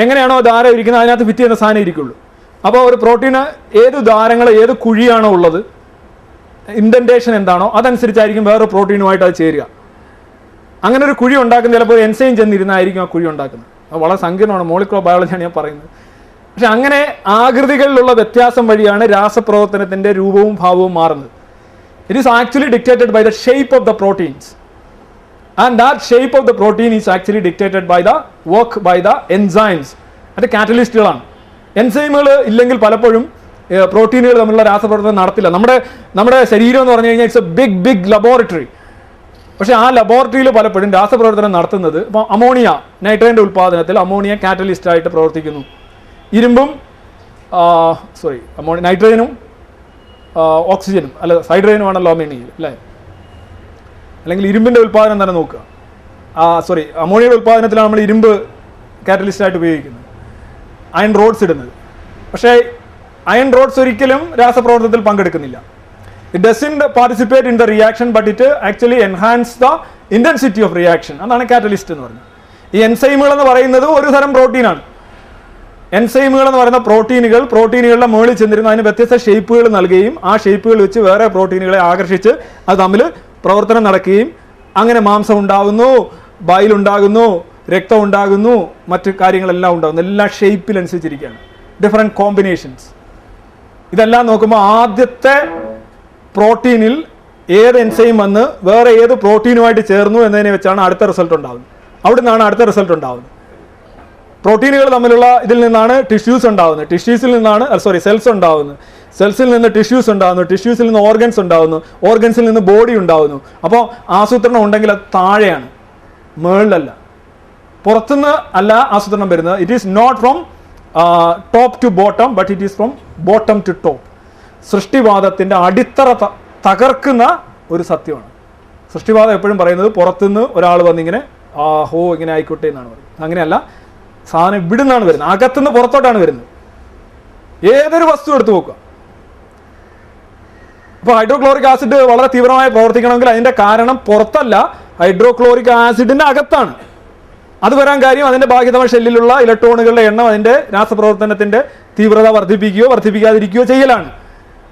എങ്ങനെയാണോ ധാരം ഇരിക്കുന്നത് അതിനകത്ത് ഫിറ്റ് ചെയ്യുന്ന സാധനം ഇരിക്കുള്ളൂ. അപ്പോൾ ഒരു പ്രോട്ടീന് ഏത് ധാരങ്ങൾ, ഏത് കുഴിയാണോ ഉള്ളത്, ഇൻഡൻറ്റേഷൻ എന്താണോ അതനുസരിച്ചായിരിക്കും വേറെ പ്രോട്ടീനുമായിട്ട് അത് ചേരുക. അങ്ങനെ ഒരു കുഴി ഉണ്ടാക്കുന്ന ചിലപ്പോൾ ഒരു എൻസൈം ചെന്നിരുന്നായിരിക്കും ആ കുഴി ഉണ്ടാക്കുന്നത്. അത് വളരെ സങ്കീർണമാണ്, മോളിക്കുലർ ബയോളജിയാണ് ഞാൻ പറയുന്നത്. പക്ഷെ അങ്ങനെ ആകൃതികളിലുള്ള വ്യത്യാസം വഴിയാണ് രാസപ്രവർത്തനത്തിൻ്റെ രൂപവും ഭാവവും മാറുന്നത്. It is actually dictated by the shape of the proteins, and that shape of the protein is actually dictated by the work by the enzymes. അത് കാറ്റലിസ്റ്റുകളാണ്. എൻസൈമുകൾ ഇല്ലെങ്കിൽ പലപ്പോഴും പ്രോട്ടീനുകൾ തമ്മിലുള്ള രാസപ്രവർത്തനം നടത്തില്ല. നമ്മുടെ ശരീരം എന്ന് പറഞ്ഞു കഴിഞ്ഞാൽ ഇറ്റ്സ് എ ബിഗ് ലബോറട്ടറി. പക്ഷേ ആ ലബോറട്ടറിയിൽ പലപ്പോഴും രാസപ്രവർത്തനം നടത്തുന്നത് ഇപ്പോൾ അമോണിയ, നൈട്രജൻ്റെ ഉൽപ്പാദനത്തിൽ അമോണിയ കാറ്റലിസ്റ്റായിട്ട് പ്രവർത്തിക്കുന്നു. ഇരുമ്പും നൈട്രജനും ഓക്സിജനും അല്ല ഹൈഡ്രജനും ആണല്ലോ അമോണിയയിൽ അല്ലേ, അല്ലെങ്കിൽ ഇരുമ്പിൻ്റെ ഉൽപ്പാദനം തന്നെ നോക്കുക. അമോണിയയുടെ ഉൽപ്പാദനത്തിലാണ് നമ്മൾ ഇരുമ്പ് കാറ്റലിസ്റ്റായിട്ട് ഉപയോഗിക്കുന്നത്, അയൺ റോഡ്സ് ഇടുന്നത്. പക്ഷേ അയൺ റോഡ്സ് ഒരിക്കലും രാസപ്രവർത്തനത്തിൽ പങ്കെടുക്കുന്നില്ല. It doesn't participate in the reaction, but it actually enhance the intensity of reaction. അതാണ് കാറ്റലിസ്റ്റ് എന്ന് പറയുന്നത്. ഈ എൻസൈമുകൾ എന്ന് പറയുന്നത് ഒരു തരം പ്രോട്ടീനാണ്. എൻസൈമുകൾ എന്ന് പറയുന്ന പ്രോട്ടീനുകളുടെ മുകളിൽ ചെന്നിരുന്ന് അതിന് വ്യത്യസ്ത ഷേപ്പുകൾ നൽകുകയും ആ ഷേപ്പുകൾ വെച്ച് വേറെ പ്രോട്ടീനുകളെ ആകർഷിച്ച് അത് തമ്മിൽ പ്രവർത്തനം നടക്കുകയും അങ്ങനെ മാംസം ഉണ്ടാകുന്നു, ബൈലുണ്ടാകുന്നു, രക്തം ഉണ്ടാകുന്നു, മറ്റു കാര്യങ്ങളെല്ലാം ഉണ്ടാകുന്നു. എല്ലാ ഷേപ്പിലനുസരിച്ചിരിക്കുകയാണ്, ഡിഫറെൻറ്റ് കോമ്പിനേഷൻസ്. ഇതെല്ലാം നോക്കുമ്പോൾ ആദ്യത്തെ പ്രോട്ടീനിൽ ഏത് എൻസൈം വന്ന് വേറെ ഏത് പ്രോട്ടീനുമായിട്ട് ചേർന്നു എന്നതിനെ വെച്ചാണ് അടുത്ത റിസൾട്ട് ഉണ്ടാകുന്നത്. അവിടെ നിന്നാണ് അടുത്ത റിസൾട്ട് ഉണ്ടാകുന്നത്. പ്രോട്ടീനുകൾ തമ്മിലുള്ള ഇതിൽ നിന്നാണ് ടിഷ്യൂസ് ഉണ്ടാകുന്നത്, ടിഷ്യൂസിൽ നിന്നാണ് സെൽസ് ഉണ്ടാകുന്നത്, സെൽസിൽ നിന്ന് ടിഷ്യൂസ് ഉണ്ടാകുന്നു, ടിഷ്യൂസിൽ നിന്ന് ഓർഗൻസ് ഉണ്ടാകുന്നു, ഓർഗൻസിൽ നിന്ന് ബോഡി ഉണ്ടാകുന്നു. അപ്പോൾ ആസൂത്രണം ഉണ്ടെങ്കിൽ അത് താഴെയാണ്, മുകളിലല്ല. പുറത്തുനിന്ന് അല്ല ആസൂത്രണം വരുന്നത്. It is not from top to bottom, but it is from bottom to top. സൃഷ്ടിവാദത്തിൻ്റെ അടിത്തറ തകർക്കുന്ന ഒരു സത്യമാണ്. സൃഷ്ടിവാദം എപ്പോഴും പറയുന്നത് പുറത്തുനിന്ന് ഒരാൾ വന്നിങ്ങനെ ഇങ്ങനെ ആയിക്കോട്ടെ എന്നാണ് പറയുന്നത്. അങ്ങനെയല്ല, സാധനം ഇവിടുന്നാണ് വരുന്നത്, അകത്തുനിന്ന് പുറത്തോട്ടാണ് വരുന്നത്. ഏതൊരു വസ്തു എടുത്തു നോക്കുക. ഇപ്പോൾ ഹൈഡ്രോക്ലോറിക് ആസിഡ് വളരെ തീവ്രമായി പ്രവർത്തിക്കണമെങ്കിൽ അതിൻ്റെ കാരണം പുറത്തല്ല, ഹൈഡ്രോക്ലോറിക് ആസിഡിൻ്റെ അകത്താണ്. അത് വരാൻ കാര്യം അതിൻ്റെ ബാഹ്യതമ ഷെല്ലിലുള്ള ഇലക്ട്രോണുകളുടെ എണ്ണം അതിൻ്റെ രാസപ്രവർത്തനത്തിൻ്റെ തീവ്രത വർദ്ധിപ്പിക്കുകയോ വർദ്ധിപ്പിക്കാതിരിക്കുകയോ ചെയ്യലാണ്.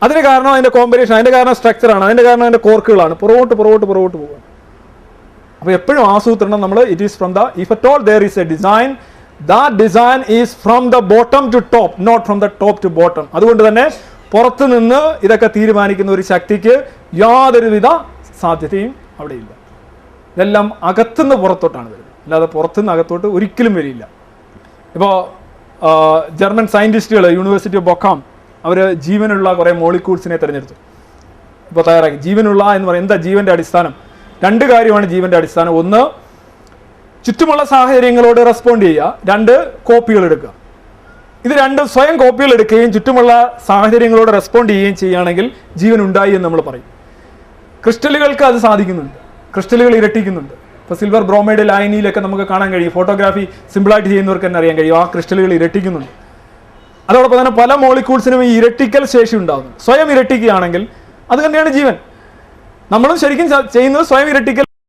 അതിന് കാരണം അതിൻ്റെ കോമ്പിനേഷൻ, അതിൻ്റെ കാരണം സ്ട്രക്ചറാണ്, അതിൻ്റെ കാരണം അതിൻ്റെ കോർക്കുകളാണ്. പുറകോട്ട് പോകുക. അപ്പോൾ എപ്പോഴും ആസൂത്രണം നമ്മൾ it is from the if at all there is a design, that design is from the bottom to top, not from the top to bottom. അതുകൊണ്ട് തന്നെ പുറത്തു നിന്ന് ഇതൊക്കെ തീരുമാനിക്കുന്ന ഒരു ശക്തിക്ക് യാതൊരുവിധ സാധ്യതയും അവിടെയില്ല. ഇതെല്ലാം അകത്തുനിന്ന് പുറത്തോട്ടാണ് വരുന്നത്, അല്ലാതെ പുറത്തുനിന്ന് അകത്തോട്ട് ഒരിക്കലും വരില്ല. ഇപ്പോൾ ജർമ്മൻ സയൻറ്റിസ്റ്റുകൾ യൂണിവേഴ്സിറ്റി ഓഫ് ബൊക്കാം അവർ ജീവനുള്ള കുറേ മോളിക്യൂൾസിനെ തിരഞ്ഞെടുത്തു, ഇപ്പോൾ തയ്യാറാക്കി. ജീവനുള്ള എന്ന് പറയുന്നത് എന്താ ജീവൻ്റെ അടിസ്ഥാനം? രണ്ട് കാര്യമാണ് ജീവൻ്റെ അടിസ്ഥാനം. ഒന്ന്, ചുറ്റുമുള്ള സാഹചര്യങ്ങളോട് റെസ്പോണ്ട് ചെയ്യുക. രണ്ട്, കോപ്പികൾ എടുക്കുക. ഇത് രണ്ടും സ്വയം കോപ്പികൾ എടുക്കുകയും ചുറ്റുമുള്ള സാഹചര്യങ്ങളോട് റെസ്പോണ്ട് ചെയ്യുകയും ചെയ്യുകയാണെങ്കിൽ ജീവൻ ഉണ്ടായി എന്ന് നമ്മൾ പറയും. ക്രിസ്റ്റലുകൾക്ക് അത് സാധിക്കുന്നുണ്ട്, ക്രിസ്റ്റലുകൾ ഇരട്ടിക്കുന്നുണ്ട്. ഇപ്പോൾ സിൽവർ ബ്രോമൈഡ് ലായനിയിലൊക്കെ നമുക്ക് കാണാൻ കഴിയും. ഫോട്ടോഗ്രാഫി സിമ്പിളായിട്ട് ചെയ്യുന്നവർക്ക് തന്നെ അറിയാൻ കഴിയും, ആ ക്രിസ്റ്റലുകൾ ഇരട്ടിക്കുന്നുണ്ട്. അതോടൊപ്പം തന്നെ പല മോളിക്യൂൾസിനും ഈ ഇരട്ടിക്കൽ ശേഷി ഉണ്ടാകുന്നു. സ്വയം ഇരട്ടിക്കുകയാണെങ്കിൽ അത് തന്നെയാണ് ജീവൻ. നമ്മളും ശരിക്കും ചെയ്യുന്നത് സ്വയം ഇരട്ടിക്കൽ